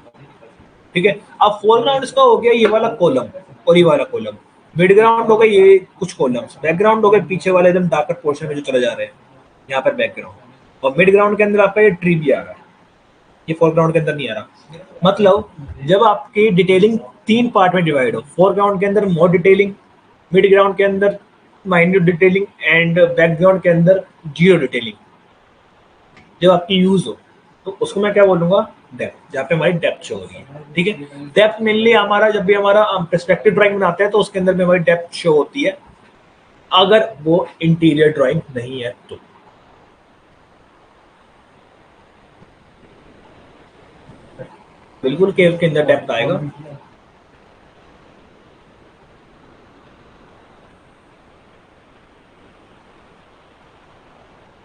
ठीक है। अब फोरग्राउंड इसका हो गया ये वाला कॉलम और ये वाला कॉलम, मिड ग्राउंड हो गए ये कुछ कॉलम्स, बैकग्राउंड हो गए पीछे वाले एकदम डार्कर पोर्शन में जो चले जा रहे हैं, यहाँ पर बैकग्राउंड, और मिड ग्राउंड के अंदर आपका ये ट्री भी आ रहा है, ये फोरग्राउंड के अंदर नहीं आ रहा। मतलब जब आपकी डिटेलिंग तीन पार्ट में डिवाइड हो, फोरग्राउंड के अंदर मोर डिटेलिंग, मिड ग्राउंड के अंदर माइन्यूट डिटेलिंग एंड बैकग्राउंड के अंदर जीरो डिटेलिंग, जब आपकी यूज हो तो उसको मैं क्या बोलूंगा, डेप्थ, जहाँ पे हमारी डेप्थ शो हो रही है, ठीक है। डेप्थ मेनली हमारा जब भी हमारा पर्सपेक्टिव ड्राइंग बनाते हैं तो उसके अंदर में हमारी डेप्थ शो होती है, अगर वो इंटीरियर ड्राइंग नहीं है तो। बिल्कुल केव के अंदर डेप्थ आएगा।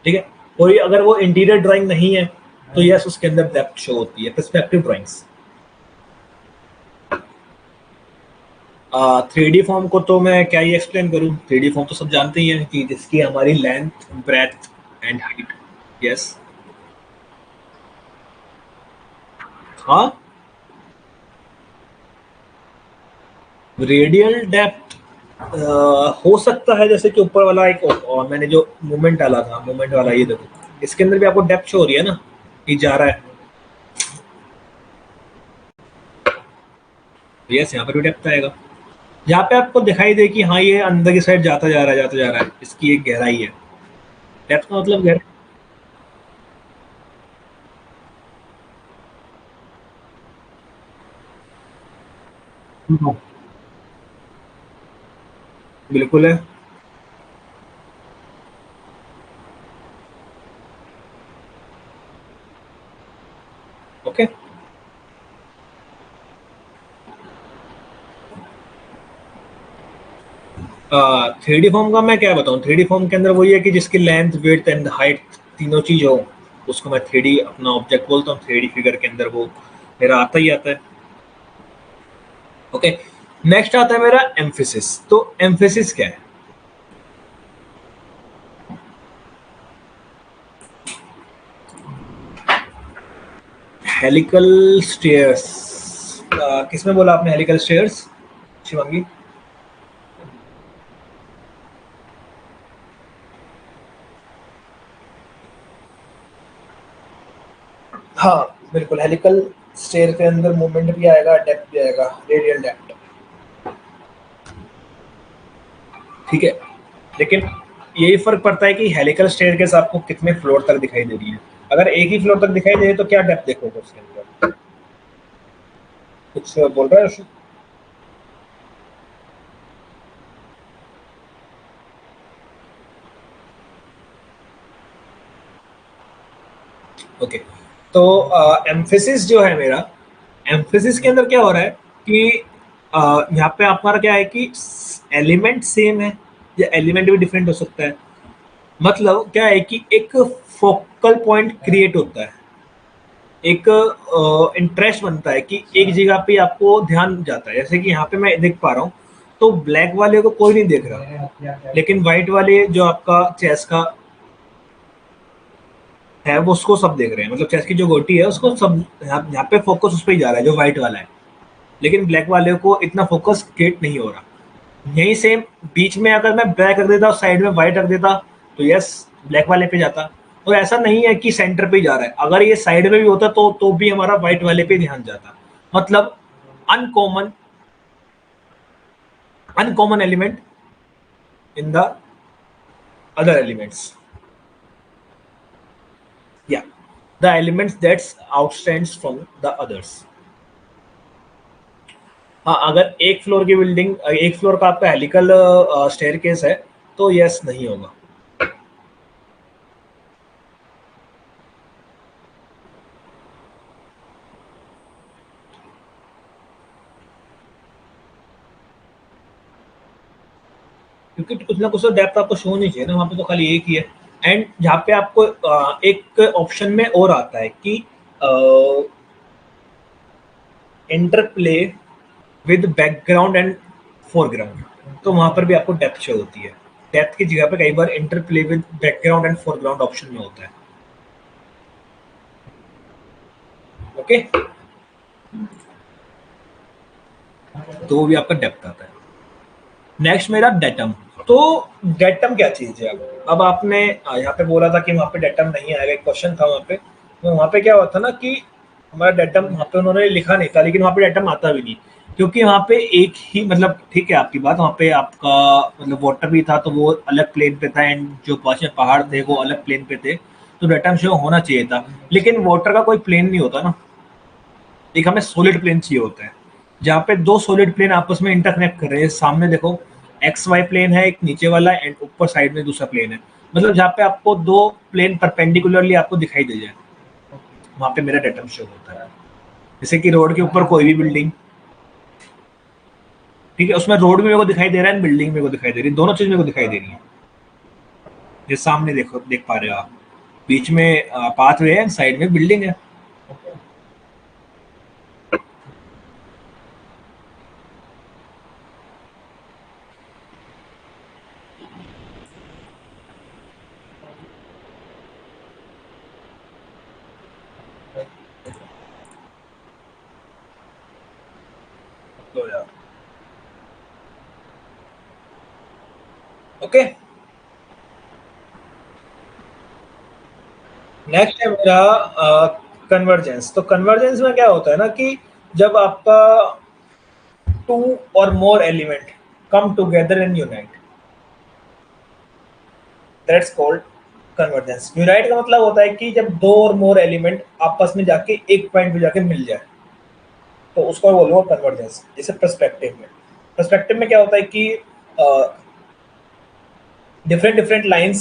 ठीक है, और ये अगर वो इंटीरियर ड्राइंग नहीं है तो यस उसके अंदर डेप्थ शो होती है, पर्सपेक्टिव ड्राइंग्स। 3D फॉर्म को तो मैं क्या ही एक्सप्लेन करूं, 3D फॉर्म तो सब जानते ही हैं कि जिसकी हमारी length, breadth and height. Yes, हाँ, रेडियल डेप्थ हो सकता है, जैसे कि ऊपर वाला एक और मैंने जो मूवमेंट डाला था, मूवमेंट वाला ये देखो, इसके अंदर भी आपको डेप्थ शो हो रही है ना, ये जा रहा है। यस, यहाँ पर भी डेप्थ आएगा, यहाँ पे आपको दिखाई दे कि हाँ ये अंदर की साइड जाता जा रहा है, जाता जा रहा है, इसकी एक गहराई है। डेप्थ का मतलब गहराई। बिल्कुल है। ओके, 3D फॉर्म का मैं क्या बताऊँ, 3D फॉर्म के अंदर वही है कि जिसकी लेंथ, विड्थ एंड हाइट तीनों चीज हो, उसको मैं 3D अपना ऑब्जेक्ट बोलता हूँ। 3D फिगर के अंदर वो मेरा आता ही आता है। ओके, नेक्स्ट आता है मेरा एम्फेसिस। तो एम्फेसिस क्या है? Helical stairs. किसमें बोला आपने हेलिकल स्टेयर्स, शिवांगी? हाँ बिल्कुल, हेलिकल स्टेयर के अंदर मूवमेंट भी आएगा, डेप्थ भी आएगा, रेडियल डेप्थ। ठीक है, लेकिन यही फर्क पड़ता है कि हेलिकल स्टेयर के साथ आपको कितने फ्लोर तक दिखाई दे रही है। अगर एक ही फ्लोर तक दिखाई दे रही है तो क्या डेप्थ देखोगे उसके अंदर? कुछ बोल रहा है? ओके, तो एम्फेसिस जो है मेरा, एम्फेसिस के अंदर क्या हो रहा है कि यहाँ पे हमारा क्या है कि एलिमेंट सेम है या एलिमेंट भी डिफरेंट हो सकता है। मतलब क्या है कि एक फोकल पॉइंट क्रिएट होता है, एक इंटरेस्ट बनता है कि एक जगह पे आपको ध्यान जाता है। जैसे कि यहाँ पे मैं देख पा रहा हूँ तो ब्लैक वाले को कोई नहीं देख रहा, लेकिन व्हाइट वाले जो आपका चेस का है वो उसको सब देख रहे हैं, मतलब चेस की जो गोटी है उसको सब यहाँ पे फोकस उस पर ही जा रहा है जो व्हाइट वाला है, लेकिन ब्लैक वाले को इतना फोकस क्रिएट नहीं हो रहा। यही सेम बीच में अगर मैं ब्लैक रख देता और साइड में व्हाइट रख देता तो यस ब्लैक वाले पे जाता। तो ऐसा नहीं है कि सेंटर पे ही जा रहा है, अगर ये साइड में भी होता तो भी हमारा व्हाइट वाले पे ध्यान जाता। मतलब uncommon uncommon element in the other elements, या the elements that's outstands from the others. हाँ, अगर एक फ्लोर की बिल्डिंग, एक फ्लोर का आपका हेलिकल स्टेयरकेस है तो यस नहीं होगा। क्योंकि कुछ ना कुछ तो डेप्थ आपको शो नहीं चाहिए ना, वहाँ पे तो खाली एक ही है। एंड यहाँ पे आपको एक ऑप्शन में और आता है कि interplay with background and foreground, तो वहां पर भी आपको डेप्थ शो होती है। डेप्थ की जगह पे कई बार interplay with background and foreground option में होता है। ओके, तो वो भी आपका डेप्थ आता है। नेक्स्ट मेरा डेटम। तो डेटम क्या चीज है? अब आपने यहाँ पे बोला था कि वहाँ पे डेटम नहीं आएगा, एक क्वेश्चन था वहाँ पे, तो वहाँ पे क्या हुआ था ना कि हमारा डेटम वहाँ पे उन्होंने लिखा नहीं था, लेकिन वहाँ पे डेटम आता भी नहीं, क्योंकि वहाँ पे एक ही मतलब ठीक है आपकी बात, वहाँ पे आपका मतलब वाटर भी था तो वो अलग प्लेन पे था, एंड जो पास में पहाड़ थे वो अलग प्लेन पे थे, तो डेटम शो होना चाहिए था। लेकिन वाटर का कोई प्लेन नहीं होता ना, एक हमें सॉलिड प्लेन चाहिए होता है, जहाँ पे दो सॉलिड प्लेन आपस में इंटरकनेक्ट कर रहे हैं। सामने देखो एक्स वाई प्लेन है एक नीचे वाला, एंड ऊपर साइड में दूसरा प्लेन है, मतलब जहाँ पे आपको दो प्लेन परपेंडिकुलरली आपको दिखाई दे जाए, वहां पे मेरा डेटम शो होता है। जैसे कि रोड के ऊपर कोई भी बिल्डिंग, ठीक है, उसमें रोड भी मेरे को दिखाई दे रहा है, बिल्डिंग मेरे को दिखाई दे रही है, दोनों चीज मेरे को दिखाई दे रही है। ये सामने देखो, देख पा रहे हो आप, बीच में पाथ वे है, साइड में बिल्डिंग है। तो यार ओके, नेक्स्ट है मेरा कन्वर्जेंस। तो कन्वर्जेंस में क्या होता है ना कि जब आपका टू और मोर element come together and unite, that's called convergence. Unite का मतलब होता है कि जब दो और मोर एलिमेंट आपस में जाके एक पॉइंट पे जाके मिल जाए, तो उसको बोलो कन्वर्जेंस। जैसे पर्सपेक्टिव में क्या होता है कि डिफरेंट डिफरेंट लाइंस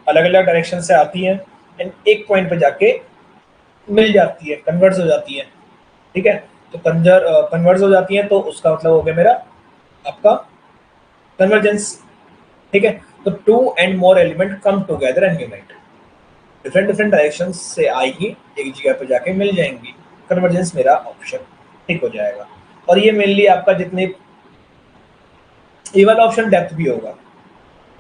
अलग अलग डायरेक्शन से आती हैं, एंड एक पॉइंट पे जाके मिल जाती है, कन्वर्ज हो जाती है। ठीक है, तो कन्वर्ज हो जाती है, तो उसका मतलब हो गया मेरा आपका कन्वर्जेंस। ठीक है, तो two and more element come together and unite, different different direction से आएगी, एक जगह पे जाके मिल जाएंगी, कन्वर्जेंस मेरा ऑप्शन ठीक हो जाएगा। और ये मेनली आपका जितने, ये वाला ऑप्शन डेप्थ भी होगा।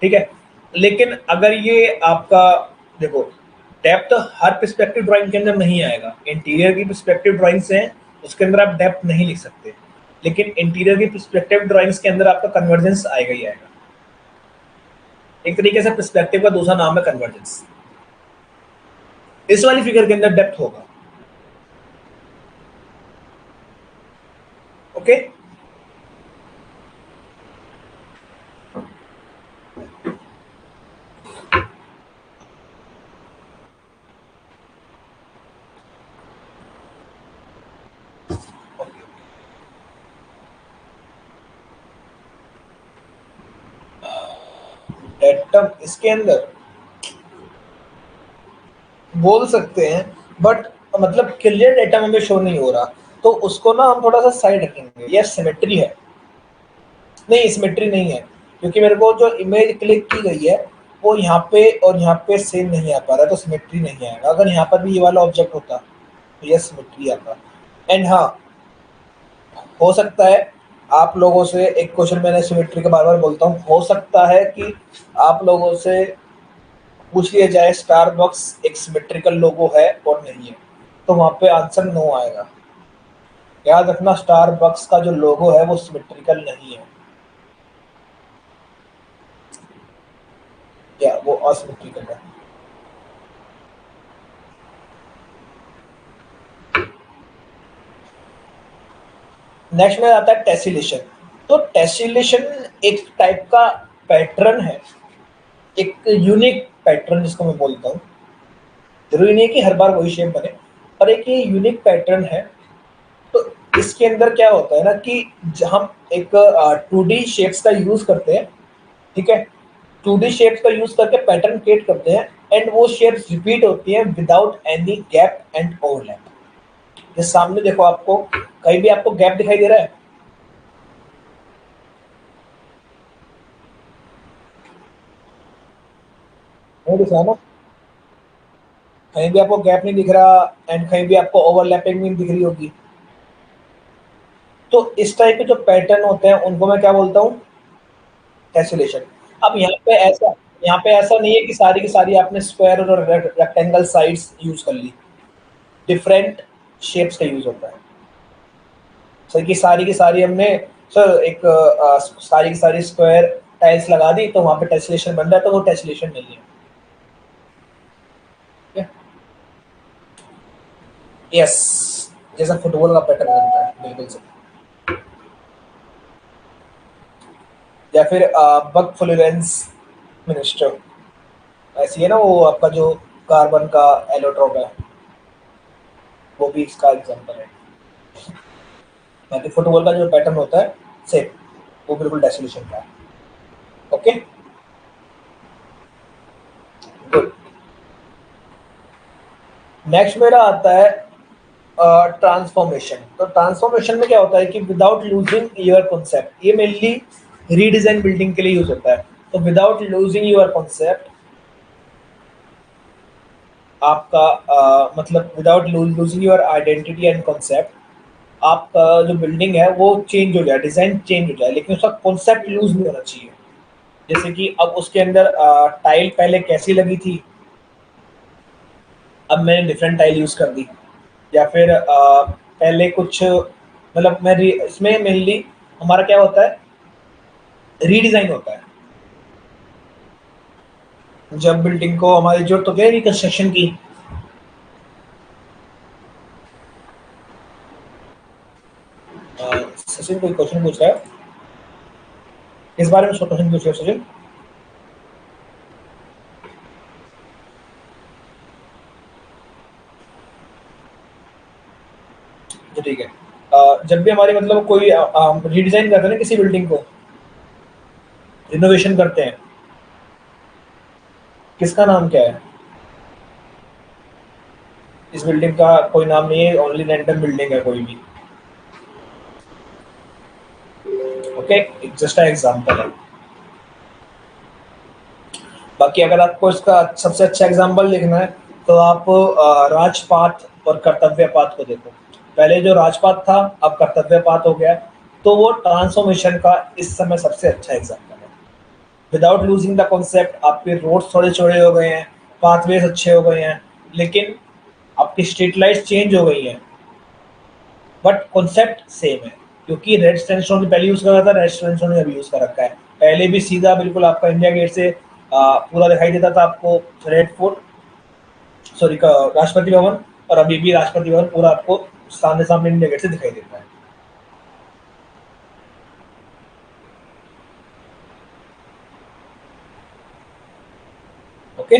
ठीक है, लेकिन अगर ये आपका देखो, डेप्थ हर पर्सपेक्टिव ड्राइंग के अंदर नहीं आएगा। इंटीरियर की पर्सपेक्टिव ड्राइंग्स हैं, उसके अंदर आप डेप्थ नहीं लिख सकते, लेकिन इंटीरियर की पर्सपेक्टिव ड्राइंग्स के अंदर आपका कन्वर्जेंस आएगा ही आएगा। एक तरीके से पर्सपेक्टिव का दूसरा नाम है कन्वर्जेंस। इस वाली फिगर के अंदर डेप्थ होगा। ओके, एटम इसके अंदर बोल सकते हैं, बट मतलब क्लियर डेटा हमें शो नहीं हो रहा, तो उसको ना हम थोड़ा सा साइड रखेंगे। यह सिमेट्री है, नहीं सिमेट्री नहीं है, क्योंकि मेरे को जो इमेज क्लिक की गई है वो यहाँ पे और यहाँ पे सेम नहीं आ पा रहा है, तो सिमेट्री नहीं आएगा। अगर यहाँ पर भी ये वाला ऑब्जेक्ट होता तो यह सिमेट्री आता। एंड हाँ, हो सकता है आप लोगों से एक क्वेश्चन, मैंने सिमेट्री के बार बार बोलता हूँ, हो सकता है कि आप लोगों से पूछ लिया जाए स्टार बॉक्स एक सिमेट्रिकल लोगो है और नहीं है, तो वहां पे आंसर नो आएगा। याद रखना, स्टार बॉक्स का जो लोगो है वो सिमेट्रिकल नहीं है, या वो असिमेट्रिकल है। नेक्स्ट में आता है टेसिलेशन। तो टेसिलेशन एक टाइप का पैटर्न है, एक यूनिक पैटर्न जिसको मैं बोलता हूँ। जरूरी नहीं है कि हर बार वही शेप बने, पर एक ये यूनिक पैटर्न है। तो इसके अंदर क्या होता है ना कि हम एक 2D शेप्स का यूज करते हैं। ठीक है, 2D शेप्स का यूज करके पैटर्न क्रिएट करते हैं, एंड वो शेप्स रिपीट होती हैं without any gap and overlap. ये सामने देखो, आपको कहीं भी आपको गैप दिखाई दे रहा है? नहीं दिख रहा ना, कहीं भी आपको गैप नहीं दिख रहा, एंड कहीं भी आपको ओवरलैपिंग नहीं दिख रही होगी। तो इस टाइप के जो पैटर्न होते हैं उनको मैं क्या बोलता हूँ, टेसुलेशन। अब यहाँ पे ऐसा नहीं है कि सारी की सारी आपने स्क्वायर और रेक्टेंगल साइड्स यूज कर ली, डिफरेंट शेप्स का यूज होता है। सर की सारी हमने सर एक सारी की सारी स्क्वायर टाइल्स लगा दी तो वहां पे टेसुलेशन बन रहा है, तो वो टेसुलेशन नहीं है। यस, जैसा फुटबॉल का पैटर्न बनता है, बिल्कुल सही। या फिर बक फ्लोरेंस मिनिस्टर, ऐसी है ना वो आपका जो कार्बन का एलोट्रॉप है, वो भी इसका एग्जांपल है। बाकी फुटबॉल का जो पैटर्न होता है सेम, वो बिल्कुल डेसोलेशन का है। Okay, good. नेक्स्ट मेरा आता है ट्रांसफॉर्मेशन। तो ट्रांसफॉर्मेशन में क्या होता है कि विदाउट लूजिंग योर कॉन्सेप्ट, ये मेनली रीडिजाइन बिल्डिंग के लिए यूज होता है। तो विदाउट लूजिंग योर कॉन्सेप्ट, आपका मतलब without losing your identity and concept, आपका जो बिल्डिंग है वो चेंज हो जाए, डिजाइन चेंज हो जाए, लेकिन उसका कॉन्सेप्ट लूज नहीं होना चाहिए। जैसे कि अब उसके अंदर टाइल पहले कैसी लगी थी, अब मैंने डिफरेंट टाइल यूज कर दी, या फिर पहले कुछ मतलब इसमें मेनली हमारा क्या होता है, रीडिजाइन होता है। जब बिल्डिंग को हमारी जरूरत होती है रिकंस्ट्रक्शन की, सचिन कोई क्वेश्चन पूछ रहा है इस बारे में, क्वेश्चन पूछ रहे हो सचिन? तो ठीक है। जब भी हमारी मतलब कोई रीडिजाइन करते हैं ना किसी बिल्डिंग को, रिनोवेशन करते हैं, किसका नाम क्या है? इस बिल्डिंग का कोई नाम नहीं है, ओनली रैंडम बिल्डिंग है कोई भी। ओके, जस्ट एग्जांपल है। बाकी अगर आपको इसका सबसे अच्छा एग्जांपल लिखना है तो आप राजपाथ और कर्तव्यपात को देखो। पहले जो राजपाथ था अब कर्तव्यपात हो गया, तो वो ट्रांसफॉर्मेशन का इस समय सबसे अच्छा एग्जांपल है। विदाउट लूजिंग द कॉन्सेप्ट, आपके रोड्स थोड़े चौड़े हो गए हैं, पाथवेज अच्छे हो गए हैं, लेकिन आपकी स्ट्रीट लाइट्स चेंज हो गई हैं, बट कॉन्सेप्ट सेम है। क्योंकि रेड सैंडस्टोन पहले यूज कर रहा था, रेड सैंडस्टोन अभी यूज कर रखा है। पहले भी सीधा बिल्कुल आपका इंडिया गेट से पूरा दिखाई देता था आपको रेड फोर्ट, सॉरी का राष्ट्रपति भवन, और अभी भी राष्ट्रपति भवन पूरा आपको सामने सामने इंडिया गेट से दिखाई देता है। ओके,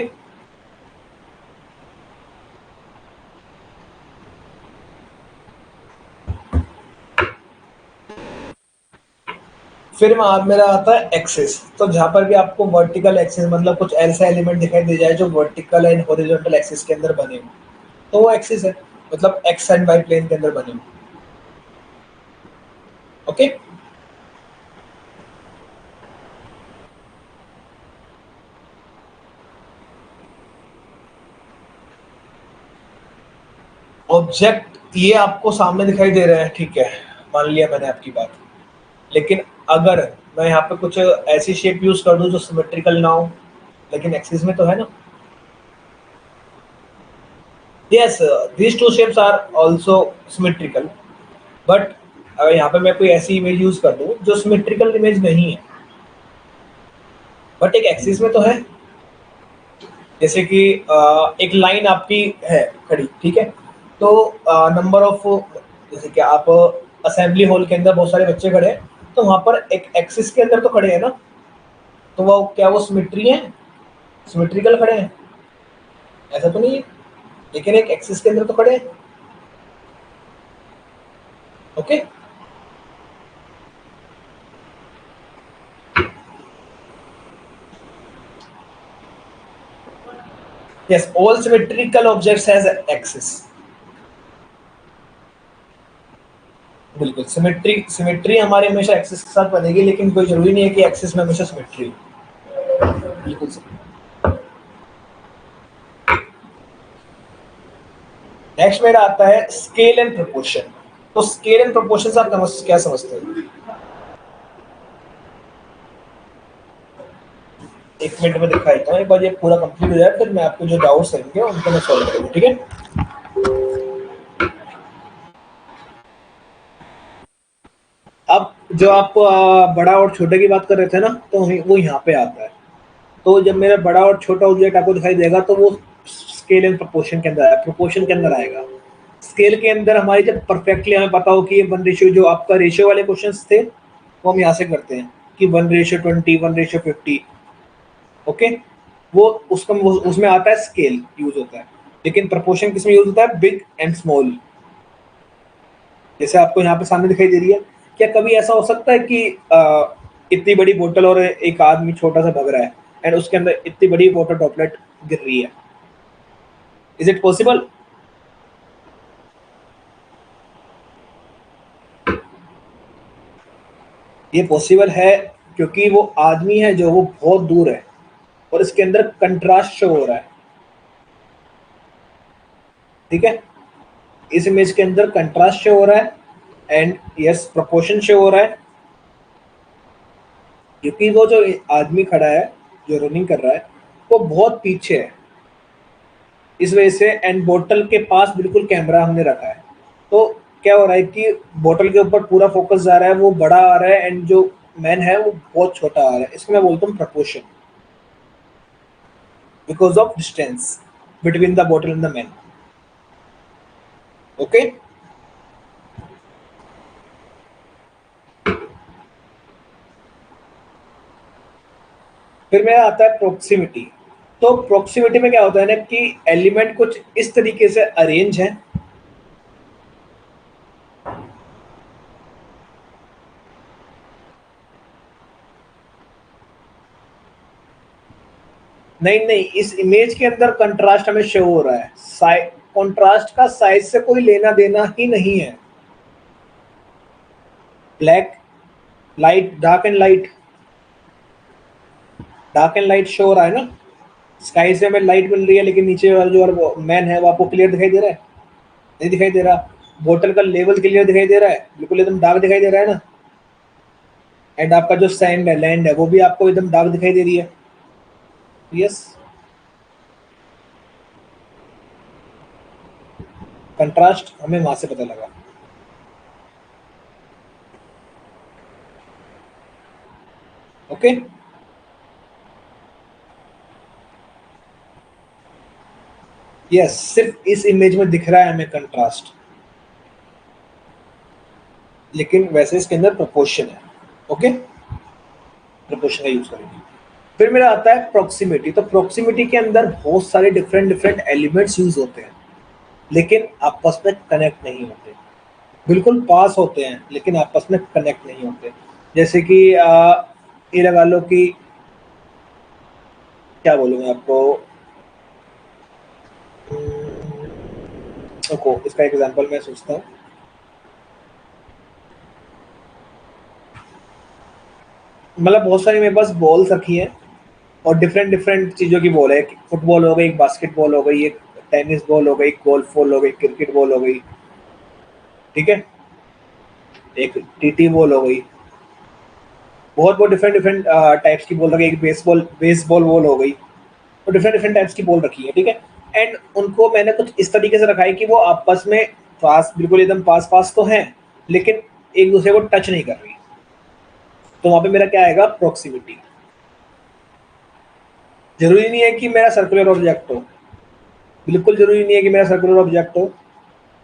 फिर मेरा आता है एक्सिस। तो जहां पर भी आपको वर्टिकल एक्सिस मतलब कुछ ऐसा एलिमेंट दिखाई दे जाए जो वर्टिकल एंड हॉरिजॉन्टल एक्सिस के अंदर बने हो, तो वो एक्सिस है, मतलब एक्स एंड वाई प्लेन के अंदर बने हो। ओके, ऑब्जेक्ट ये आपको सामने दिखाई दे रहा है, ठीक है, मान लिया मैंने आपकी बात। लेकिन अगर मैं यहाँ पे कुछ ऐसी शेप यूज कर दूं जो सिमेट्रिकल ना हो, लेकिन एक्सिस में तो है ना। Yes, these two shapes are also symmetrical, but अगर यहाँ पे मैं कोई ऐसी इमेज यूज कर दूं जो सिमेट्रिकल इमेज नहीं है, बट एक एक्सिस में तो है। जैसे कि एक लाइन आपकी है खड़ी, ठीक है, तो नंबर ऑफ, जैसे कि आप असेंबली हॉल के अंदर बहुत सारे बच्चे खड़े हैं, तो वहां पर एक एक्सिस के अंदर तो खड़े हैं ना, तो वो क्या वो सिमेट्री है, सिमेट्रिकल खड़े हैं? ऐसा तो नहीं है, लेकिन एक एक्सिस के अंदर तो खड़े हैं। Okay, yes, all symmetrical objects has axis. बिल्कुल, सिमेट्री सिमेट्री हमारे हमेशा एक्सिस के साथ बनेगी, लेकिन कोई जरूरी नहीं है कि एक्सिस में हमेशा सिमेट्री। बिल्कुल सही। नेक्स्ट मेरा आता है स्केल एंड प्रोपोर्शन। तो स्केल एंड प्रोपोर्शन आप क्या समझते हैं? एक मिनट में दिखा देता हूँ, एक बार ये पूरा कंप्लीट हो जाए फिर मैं आपको जो डाउट्स रहेंगे उनको मैं सॉल्व करूँगा, ठीक है? अब जो आप बड़ा और छोटे की बात कर रहे थे ना, तो वो यहाँ पे आता है। तो जब मेरा बड़ा और छोटा ऑब्जेक्ट आपको दिखाई देगा तो वो स्केल एंड प्रोपोर्शन के अंदर आएगा, प्रोपोर्शन के अंदर आएगा। स्केल के अंदर हमारी जब परफेक्टली हमें पता हो कि ये 1 रेशियो, जो आपका रेशियो वाले क्वेश्चंस थे वो हम यहाँ से करते हैं कि 1:20, 1:50, ओके, वो उसका उसमें आता है स्केल यूज होता है। लेकिन प्रोपोर्शन किसमें यूज होता है? Big and small. जैसे आपको यहाँ पे सामने दिखाई दे रही है, क्या कभी ऐसा हो सकता है कि इतनी बड़ी बोतल और एक आदमी छोटा सा भग रहा है एंड उसके अंदर इतनी बड़ी वाटर ड्रॉपलेट गिर रही है? Is it possible? ये पॉसिबल है क्योंकि वो आदमी है जो वो बहुत दूर है और इसके अंदर कंट्रास्ट शो हो रहा है, ठीक है? इस इमेज के अंदर कंट्रास्ट शो हो रहा है एंड यस प्रोपोर्शन शो हो रहा है, क्योंकि वो जो आदमी खड़ा है जो रनिंग कर रहा है वो बहुत पीछे है इस वजह से। एंड बोतल के पास बिल्कुल कैमरा हमने रखा है, तो क्या हो रहा है कि बोतल के ऊपर पूरा फोकस जा रहा है, वो बड़ा आ रहा है एंड जो मैन है वो बहुत छोटा आ रहा है। इसको मैं बोलता हूँ proportion, because of distance between the बोतल एंड द मैन, ओके? फिर मेरा आता है प्रोक्सीमिटी। तो प्रोक्सीमिटी में क्या होता है ना कि एलिमेंट कुछ इस तरीके से अरेंज है, नहीं नहीं, इस इमेज के अंदर कंट्रास्ट हमें शो हो रहा है, कंट्रास्ट का साइज से कोई लेना देना ही नहीं है। Black light, dark and light, dark and light show हो रहा है ना, स्काई से हमें लाइट मिल रही है लेकिन नीचे वाला जो मैन है वो आपको क्लियर दिखाई दे रहा है? नहीं दिखाई दे रहा। बोतल का लेवल क्लियर दिखाई दे रहा है? बिल्कुल एकदम डार्क दिखाई दे रहा है ना। एंड आपका जो सैंड है, लैंड है, वो भी आपको एकदम डार्क दिखाई दे रही है, यस। कंट्रास्ट हमें वहां से पता लगा, ओके? यस, सिर्फ इस इमेज में दिख रहा है हमें कंट्रास्ट, लेकिन वैसे इसके अंदर प्रोपोर्शन है, ओके? प्रोपोर्शन का यूज करेंगे। फिर मेरा आता है प्रोक्सीमिटी। तो प्रोक्सीमिटी के अंदर बहुत सारे डिफरेंट डिफरेंट एलिमेंट्स यूज होते हैं लेकिन आपस में कनेक्ट नहीं होते, बिल्कुल पास होते हैं लेकिन आपस में कनेक्ट नहीं होते। जैसे कि ये लगा लो कि क्या बोलूँ मैं आपको, देखो इसका एग्जांपल मैं सोचता हूँ। मतलब बहुत सारी मेरे पास बॉल्स रखी हैं और डिफरेंट डिफरेंट चीज़ों की बॉल है, एक फुटबॉल हो गई, एक बास्केटबॉल हो गई, एक टेनिस बॉल हो गई, एक गोल्फ बॉल हो गई, क्रिकेट बॉल हो गई, ठीक है, एक टीटी बॉल हो गई, बहुत बहुत डिफरेंट डिफरेंट टाइप्स की बॉल रखी है, एक बेसबॉल बॉल हो गई, तो डिफरेंट डिफरेंट टाइप्स की बॉल रखी है, ठीक है? एंड उनको मैंने कुछ इस तरीके से रखा है कि वो आपस में पास, बिल्कुल एकदम पास पास तो हैं लेकिन एक दूसरे को टच नहीं कर रही। तो वहां पे मेरा क्या आएगा? प्रोक्सीमिटी। जरूरी नहीं है कि मेरा सर्कुलर ऑब्जेक्ट हो, बिल्कुल जरूरी नहीं है कि मेरा सर्कुलर ऑब्जेक्ट हो,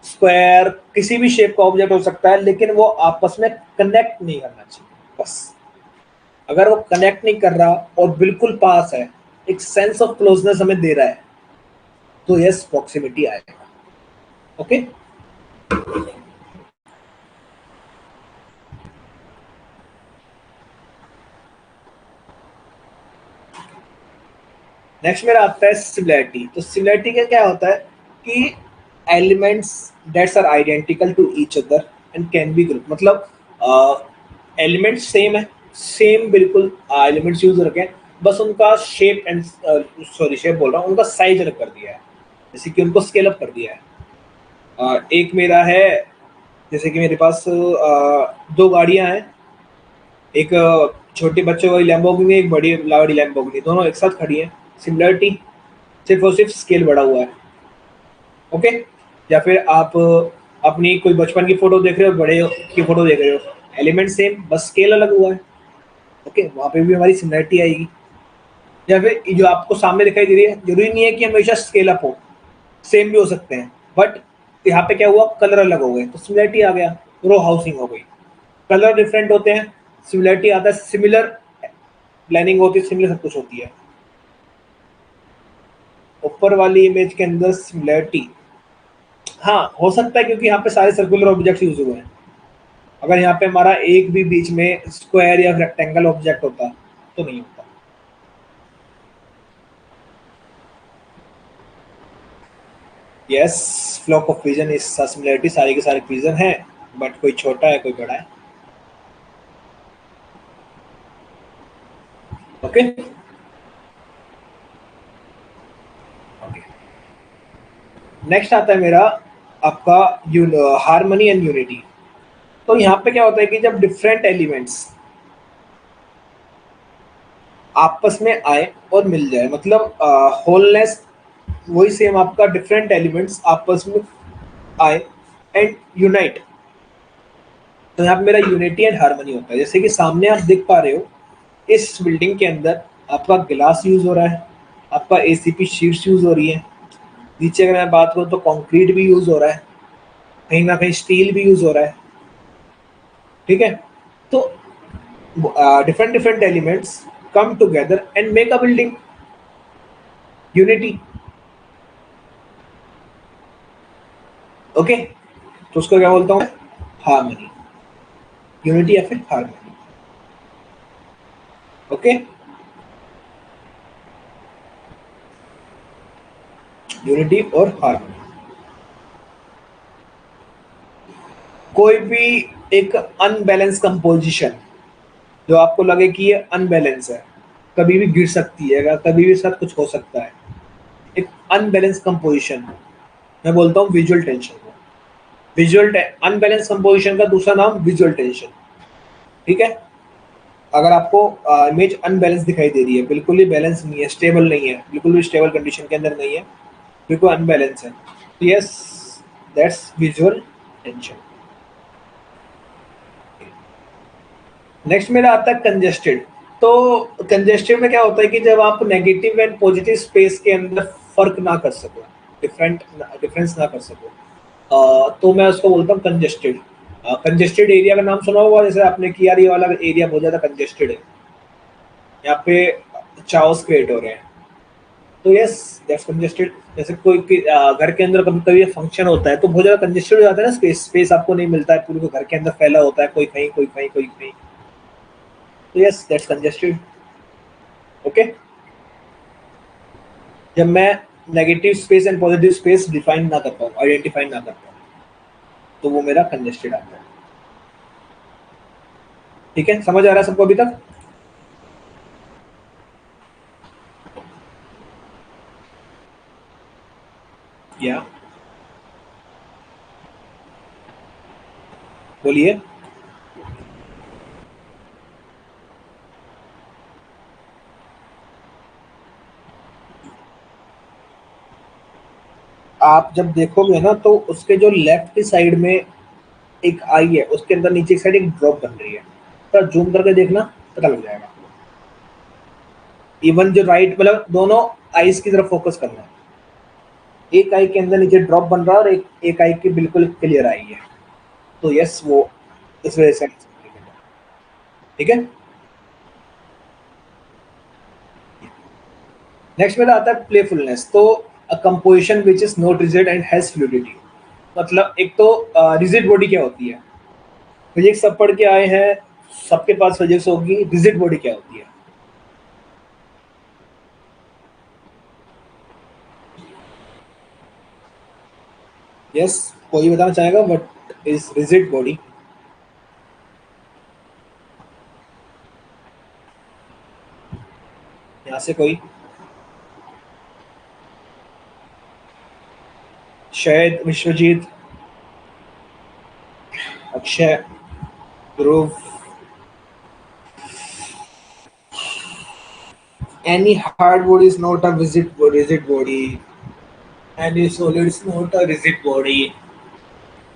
स्क्वायर किसी भी शेप का ऑब्जेक्ट हो सकता है, लेकिन वो आपस में कनेक्ट नहीं करना चाहिए बस। अगर वो कनेक्ट नहीं कर रहा और बिल्कुल पास है, एक सेंस ऑफ क्लोजनेस हमें दे रहा है, तो यस प्रॉक्सिमिटी आएगा, ओके? नेक्स्ट मेरा आता है सिमिलैरिटी। तो सिमिलैरिटी का क्या होता है कि elements that's are identical to each other and can be group. मतलब एलिमेंट्स सेम है, सेम बिल्कुल एलिमेंट्स यूज रखे हैं, बस उनका शेप एंड सॉरी शेप बोल रहा हूँ, उनका साइज अलग कर दिया है, जैसे कि उनको स्केल अप कर दिया है। एक मेरा है जैसे कि मेरे पास दो गाड़ियां हैं, एक छोटे बच्चों वाली लैम्बोर्गिनी, एक बड़ी गाड़ी लैम्बोर्गिनी, दोनों एक साथ खड़ी हैं। सिमिलरिटी सिर्फ और सिर्फ स्केल बढ़ा हुआ है। ओके। या फिर आप अपनी कोई बचपन की फोटो देख रहे हो, बड़े की फोटो देख रहे हो, एलिमेंट सेम, बस स्केल अलग हुआ है। ओके, वहां पे भी हमारी सिमिलरिटी आएगी। या फिर ये जो आपको सामने दिखाई दे रही है, जरूरी नहीं है कि हमेशा स्केल अप हो, सेम भी हो सकते हैं, बट यहाँ पे क्या हुआ, कलर अलग हो गए तो सिमिलरिटी आ गया, रो हाउसिंग हो गई। कलर डिफरेंट होते हैं, सिमिलरिटी आता है, सिमिलर प्लानिंग होती है, सिमिलर सब कुछ होती है। ऊपर वाली इमेज के अंदर सिमिलरिटी, हाँ हो सकता है, क्योंकि यहाँ पे सारे सर्कुलर ऑब्जेक्ट्स यूज हुए हैं। अगर यहाँ पे हमारा एक भी बीच में स्क्वायर या रेक्टेंगल ऑब्जेक्ट होता तो नहीं होता। Yes, flock of vision is similarity, सारे के सारे विजन है, बट कोई छोटा है कोई बड़ा है। ओके। नेक्स्ट आता है मेरा आपका हार्मनी एंड यूनिटी। तो यहाँ पे क्या होता है कि जब डिफरेंट एलिमेंट्स आपस में आए और मिल जाए, मतलब होलनेस वही सेम, आपका डिफरेंट एलिमेंट्स आपस में आए एंड यूनाइट, तो यहाँ पे मेरा यूनिटी एंड हार्मनी होता है। जैसे कि सामने आप देख पा रहे हो, इस बिल्डिंग के अंदर आपका ग्लास यूज हो रहा है, आपका एसीपी शीट्स यूज हो रही है, नीचे अगर मैं बात करूँ तो कंक्रीट भी यूज हो रहा है, कहीं ना कहीं स्टील भी यूज हो रहा है। ठीक है। तो different different elements come together and make a building, unity. Okay, तो उसको क्या बोलता हूँ, हार्मनी, यूनिटी या फिर हार्मनी। ओके, यूनिटी और हार्मनी। कोई भी एक अनबैलेंस कंपोजिशन जो आपको लगे कि ये अनबैलेंस है, कभी भी गिर सकती है, अगर कभी भी साथ कुछ हो सकता है, एक अनबैलेंस कंपोजिशन, मैं बोलता हूँ विजुअल टेंशन को। विजुअल अनबैलेंस कंपोजिशन का दूसरा नाम विजुअल टेंशन। ठीक है। अगर आपको इमेज अनबैलेंस दिखाई दे रही है, बिल्कुल ही बैलेंस नहीं है, स्टेबल नहीं है, बिल्कुल भी स्टेबल कंडीशन के अंदर नहीं है, बिल्कुल अनबैलेंस है, तो yes, that's visual tension. Next मेरा आता है कंजेस्टेड। तो कंजेस्टेड में क्या होता है कि जब आप नेगेटिव एंड पॉजिटिव स्पेस के अंदर फर्क ना कर सको, डिफरेंस ना कर सको, तो मैं उसको बोलता हूँ कंजेस्टेड। कंजेस्टेड एरिया का नाम सुना होगा, जैसे आपने कि यार ये वाला एरिया बहुत ज्यादा कंजेस्टेड है, यहाँ पे चाओस क्रिएट हो रहे हैं, तो यस, दैट्स कंजेस्टेड। जैसे घर के अंदर कभी कभी फंक्शन होता है तो बहुत ज्यादा कंजेस्टेड हो जाता है ना, स्पेस स्पेस आपको नहीं मिलता है, पूरे को घर के अंदर फैला होता है, कोई कहीं कोई कहीं कोई कहीं, तो यस, दैट्स कंजेस्टेड। ओके। जब मैं negative space and positive space define ना कर पाऊँ, आइडेंटिफाई ना कर पाऊँ, तो वो मेरा कंजेस्टेड आता है। ठीक है, समझ आ रहा है सबको अभी तक? या बोलिए। आप जब देखोगे ना तो उसके जो लेफ्ट साइड में एक आई है, उसके अंदर नीचे एक साइड एक ड्रॉप बन रही है, तो जूम करके देखना, पता लग जाएगा। इवन जो राइट, मतलब दोनों आईज की तरफ फोकस करना है, एक आई के अंदर नीचे ड्रॉप बन रहा है और एक आई की बिल्कुल क्लियर आई है, तो यस, वो इस वजह से। ठीक है। नेक्स्ट मेरा आता है प्लेफुलनेस। तो अ composition which is not rigid and has fluidity. मतलब एक तो रिजिड बॉडी क्या होती है, फिजिक्स सब पढ़ के आए हैं, सबके पास फिजिक्स होगी। रिजिड बॉडी क्या होती है? यस, कोई बताना चाहेगा बट इज रिजिड बॉडी? यहाँ से कोई, शायद विश्वजीत। अक्षय, ध्रुव, any hard body is not a rigid body, any solid is not a rigid body.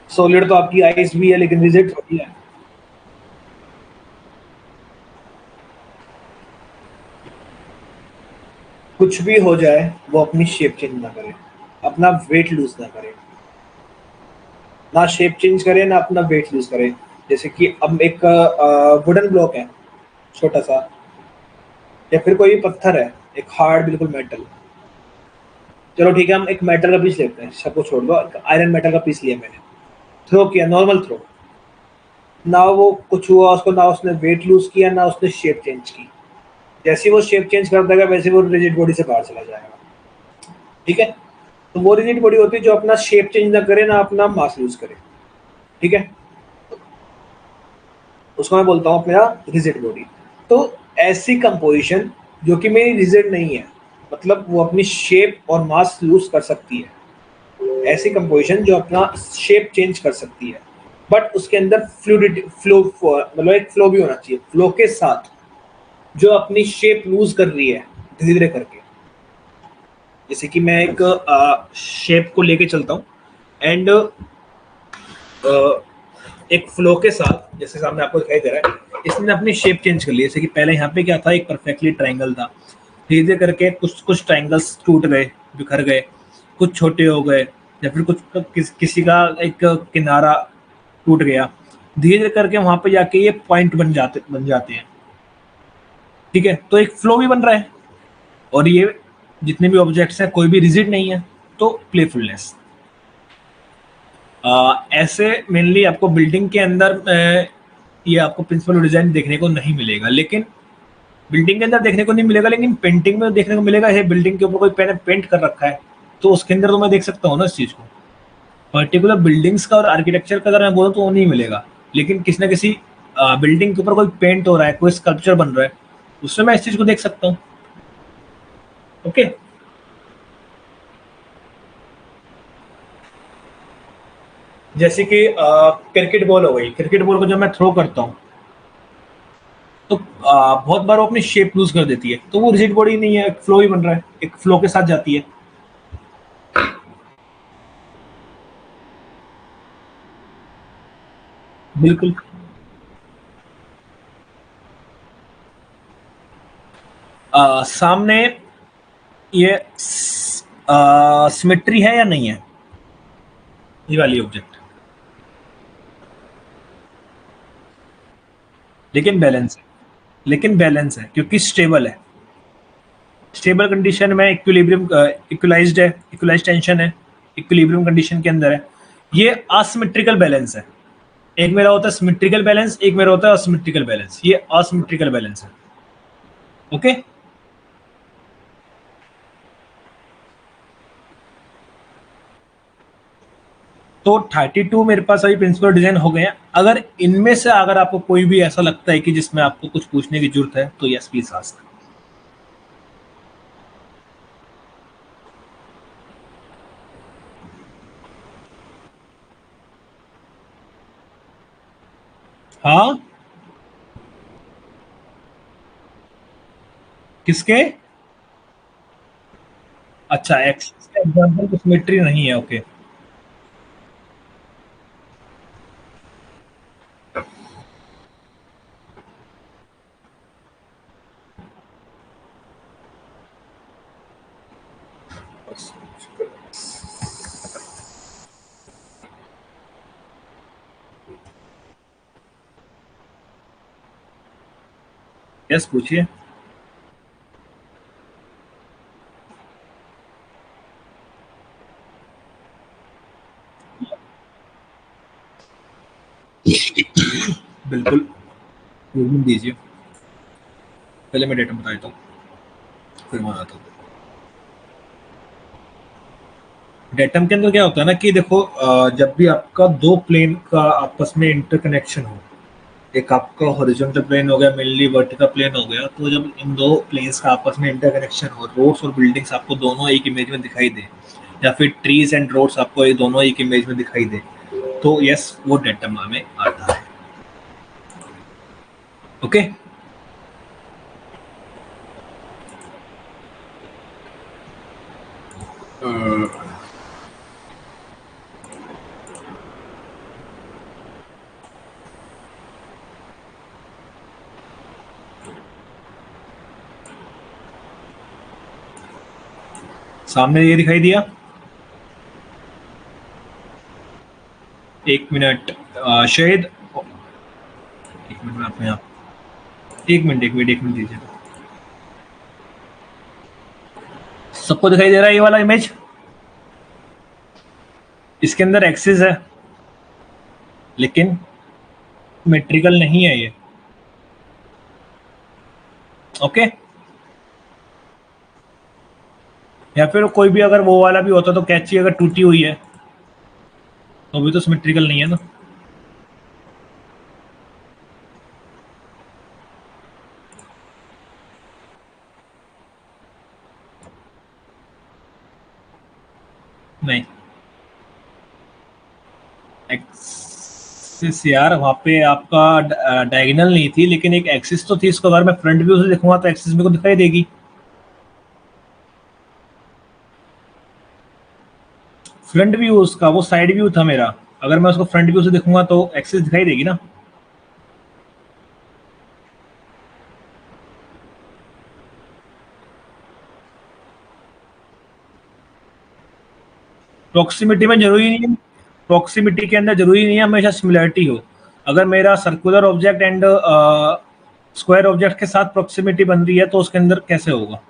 Solid तो आपकी आइस भी है लेकिन रिजिड थोड़ी है। कुछ भी हो जाए वो अपनी शेप चेंज ना करे, अपना वेट लूज ना करे, ना शेप चेंज करे ना अपना वेट लूज करे। जैसे कि अब एक वुडन ब्लॉक है छोटा सा, या फिर कोई भी पत्थर है एक हार्ड बिल्कुल मेटल, चलो ठीक है हम एक मेटल का पीस लेते हैं, सबको छोड़ दो, आयरन मेटल का पीस लिया मैंने, थ्रो किया नॉर्मल थ्रो, ना वो कुछ हुआ उसको, ना उसने वेट लूज किया ना उसने शेप चेंज की। जैसे वो शेप चेंज कर देगा वैसे वो रिजिड बॉडी से बाहर चला जाएगा। ठीक है, तो वो रिजिड बॉडी होती है जो अपना शेप चेंज ना करे ना अपना मास लूज करे। ठीक है, उसको मैं बोलता हूँ अपना रिजिड बॉडी। तो ऐसी कंपोजिशन जो कि मेरी रिजिड नहीं है, मतलब वो अपनी शेप और मास लूज कर सकती है, ऐसी कंपोजिशन जो अपना शेप चेंज कर सकती है, बट उसके अंदर फ्लूइडिटी फ्लो, मतलब एक फ्लो भी होना चाहिए, फ्लो के साथ जो अपनी शेप लूज कर रही है धीरे धीरे करके। जैसे कि मैं एक शेप को लेके चलता हूँ एंड एक फ्लो के साथ, जैसे सामने आपको दिखाई दे रहा है, इसने अपनी शेप चेंज कर ली। जैसे कि पहले यहाँ पे क्या था, एक परफेक्टली ट्राइंगल था, धीरे धीरे करके कुछ ट्राइंगल्स टूट गए, बिखर गए, कुछ छोटे हो गए, या फिर किसी का एक किनारा टूट गया, धीरे धीरे करके वहां पे जाके ये पॉइंट बन जाते हैं। ठीक है, तो एक फ्लो भी बन रहा है, और ये जितने भी ऑब्जेक्ट्स हैं कोई भी रिजिड नहीं है, तो प्लेफुलनेस। ऐसे मेनली आपको बिल्डिंग के अंदर ये आपको प्रिंसिपल डिजाइन देखने को नहीं मिलेगा, लेकिन बिल्डिंग के अंदर देखने को नहीं मिलेगा, लेकिन पेंटिंग में देखने को मिलेगा। है बिल्डिंग के ऊपर कोई पेंट कर रखा है तो उसके अंदर तो मैं देख सकता हूँ ना इस चीज को। पर्टिकुलर बिल्डिंग्स का और आर्किटेक्चर का अगर मैं बोलूँ तो वो नहीं मिलेगा, लेकिन किसी ना किसी बिल्डिंग के ऊपर कोई पेंट हो रहा है, कोई स्कल्पचर बन रहा है, उसमें मैं इस चीज को देख सकता हूँ। ओके, जैसे कि क्रिकेट बॉल हो गई, क्रिकेट बॉल को जब मैं थ्रो करता हूँ तो बहुत बार वो अपनी शेप लूज कर देती है, तो वो रिजिड बॉडी नहीं है, एक फ्लो ही बन रहा है, एक फ्लो के साथ जाती है। बिल्कुल। सामने ये सिमेट्री है या नहीं है, ये वाली ऑब्जेक्ट, लेकिन बैलेंस है क्योंकि स्टेबल है। स्टेबल कंडीशन में इक्विलिब्रियम, इक्वलाइज्ड है, इक्वलाइज्ड टेंशन है, इक्विलिब्रियम कंडीशन के अंदर है। ये असिमेट्रिकल बैलेंस है, एक मेरा होता है सिमेट्रिकल बैलेंस, एक मेरा होता है असिमेट्रिकल बैलेंस। ये असिमेट्रिकल बैलेंस है। ओके, तो 32 मेरे पास अभी प्रिंसिपल डिजाइन हो गए हैं। अगर इनमें से अगर आपको कोई भी ऐसा लगता है कि जिसमें आपको कुछ पूछने की जरूरत है तो यस प्लीज आस्क। हाँ, किसके? अच्छा, एक्सिस का एग्जांपल तो सिमेट्री नहीं है। ओके, यस पूछिए। बिल्कुल, दीजिए, पहले मैं डेटा बता देता हूँ फिर मैं आता हूँ। डेटम के अंदर क्या होता है ना कि देखो, जब भी आपका दो प्लेन का आपस में इंटरकनेक्शन हो, एक आपका हॉरिजॉन्टल प्लेन हो गया, मेनली वर्टिकल प्लेन हो गया, तो जब इन दो प्लेन्स का आपस में इंटरकनेक्शन हो, रोड्स और बिल्डिंग्स आपको दोनों एक इमेज में दिखाई दे, या फिर ट्रीज एंड रोड्स आपको ये दोनों एक इमेज में दिखाई दे, तो यस वो डेटम में आता है। ओके सामने ये दिखाई दिया, एक मिनट शायद, एक मिनट में आपको यहाँ, एक मिनट दीजिए। सबको दिखाई दे रहा है ये वाला इमेज? इसके अंदर एक्सिस है लेकिन मेट्रिकल नहीं है ये। ओके या फिर कोई भी अगर वो वाला भी होता तो कैची अगर टूटी हुई है तो भी तो सिमेट्रिकल नहीं है ना। नहीं एक्सिस यार वहां पे आपका डायगोनल नहीं थी लेकिन एक एक्सिस तो थी। इसको अगर मैं फ्रंट व्यू से देखूंगा तो एक्सिस मेरे को दिखाई देगी। फ्रंट व्यू उसका, वो साइड व्यू था मेरा, अगर मैं उसको फ्रंट व्यू से देखूंगा तो एक्सिस दिखाई देगी ना। प्रॉक्सिमिटी में जरूरी नहीं है, प्रॉक्सिमिटी के अंदर जरूरी नहीं है हमेशा सिमिलरिटी हो। अगर मेरा circular object and square object के साथ प्रॉक्सिमिटी बन रही है तो उसके अंदर कैसे होगा?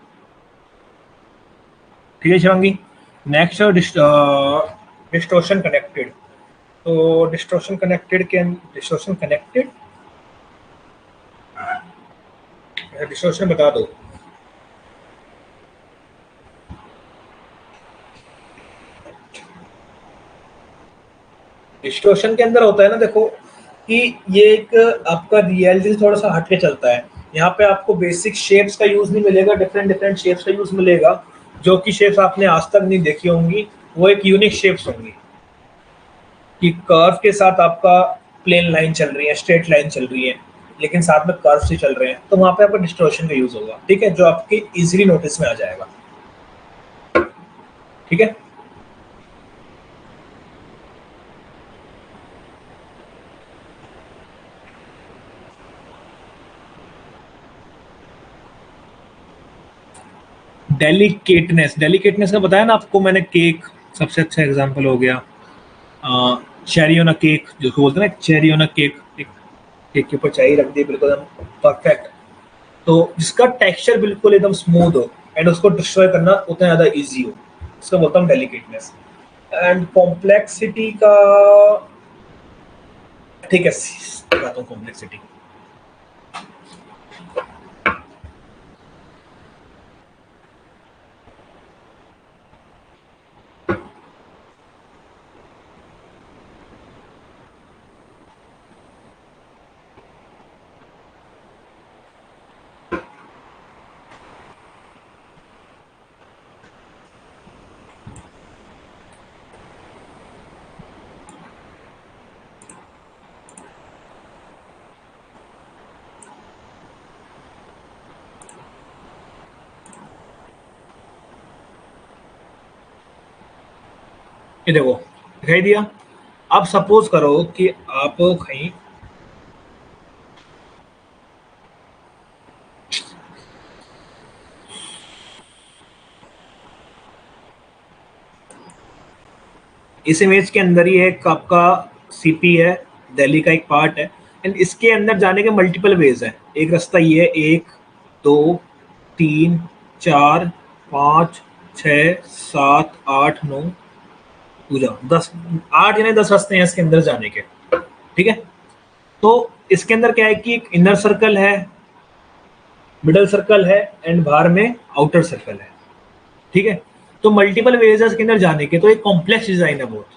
ठीक है शिवांगी। Next distortion connected. तो डिस्टोर्शन कनेक्टेड के डिस्टोर्शन कनेक्टेड डिस्टोर्शन बता दो। डिस्टोर्शन के अंदर होता है ना, देखो कि ये एक आपका रियलिटी से थोड़ा सा हटके चलता है। यहाँ पे आपको बेसिक शेप्स का यूज नहीं मिलेगा, डिफरेंट डिफरेंट शेप्स का यूज मिलेगा, जो कि शेप्स आपने आज तक नहीं देखी होंगी। वो एक यूनिक शेप्स होंगी कि कर्व के साथ आपका प्लेन लाइन चल रही है, स्ट्रेट लाइन चल रही है, लेकिन साथ में कर्व से चल रहे हैं, तो वहां पे आपका डिस्टोर्शन का यूज होगा। ठीक है, जो आपके इजीली नोटिस में आ जाएगा। ठीक है, डेलिकेटनेस, डेलिकेटनेस का बताया ना आपको मैंने। केक सबसे अच्छा एग्जांपल हो गया। चेरी ऑन अ केक, जो बोलते हैं ना cherry on a cake, cake के ऊपर चेरी रख दी, बिल्कुल एकदम परफेक्ट, तो जिसका टेक्सचर बिल्कुल एकदम स्मूथ हो एंड उसको डिस्ट्रॉय करना उतना ज़्यादा इजी हो, इसका बोलता हूँ डेलिकेटनेस। एंड कॉम्प्लेक्सिटी का, ठीक है बताता हूँ कॉम्प्लेक्सिटी। ये देखो दिखाई दिया। अब सपोज करो कि आप कहीं इस इमेज के अंदर ही एक आपका सीपी है, दिल्ली का एक पार्ट है, एंड इसके अंदर जाने के मल्टीपल वेज है। एक रास्ता ये है, 1 2 3 4 5 6 7 8 9 पूजा 10, 8 यानी 10 रास्ते हैं इसके अंदर जाने के। ठीक है, तो इसके अंदर क्या है कि एक इनर सर्कल है, मिडल सर्कल है एंड बाहर में आउटर सर्कल है। ठीक है, तो मल्टीपल वेज है इसके अंदर जाने के, तो एक कॉम्प्लेक्स डिजाइन है बहुत।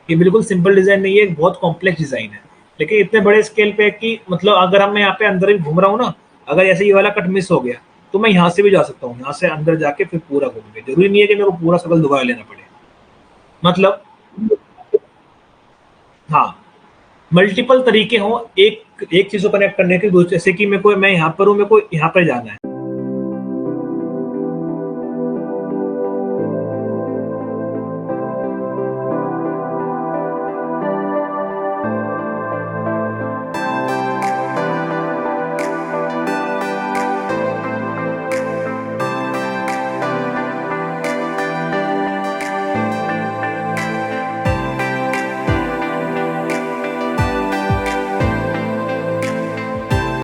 ये बिल्कुल सिंपल डिजाइन नहीं है, एक बहुत कॉम्प्लेक्स डिजाइन है, लेकिन इतने बड़े स्केल पे कि मतलब अगर हम मैं यहाँ पे अंदर ही घूम रहा हूँ ना, अगर ऐसे ये वाला कट मिस हो गया तो मैं यहाँ से भी जा सकता हूँ, यहाँ से अंदर जाके फिर पूरा घूम के, जरूरी नहीं है कि मेरे को पूरा सर्कल दोबारा लेना पड़े। मतलब
हाँ, मल्टीपल तरीके हों एक चीज को कनेक्ट करने के, दूसरे, जैसे कि मैं यहाँ पर हूँ, मेरे को यहाँ पर जाना है,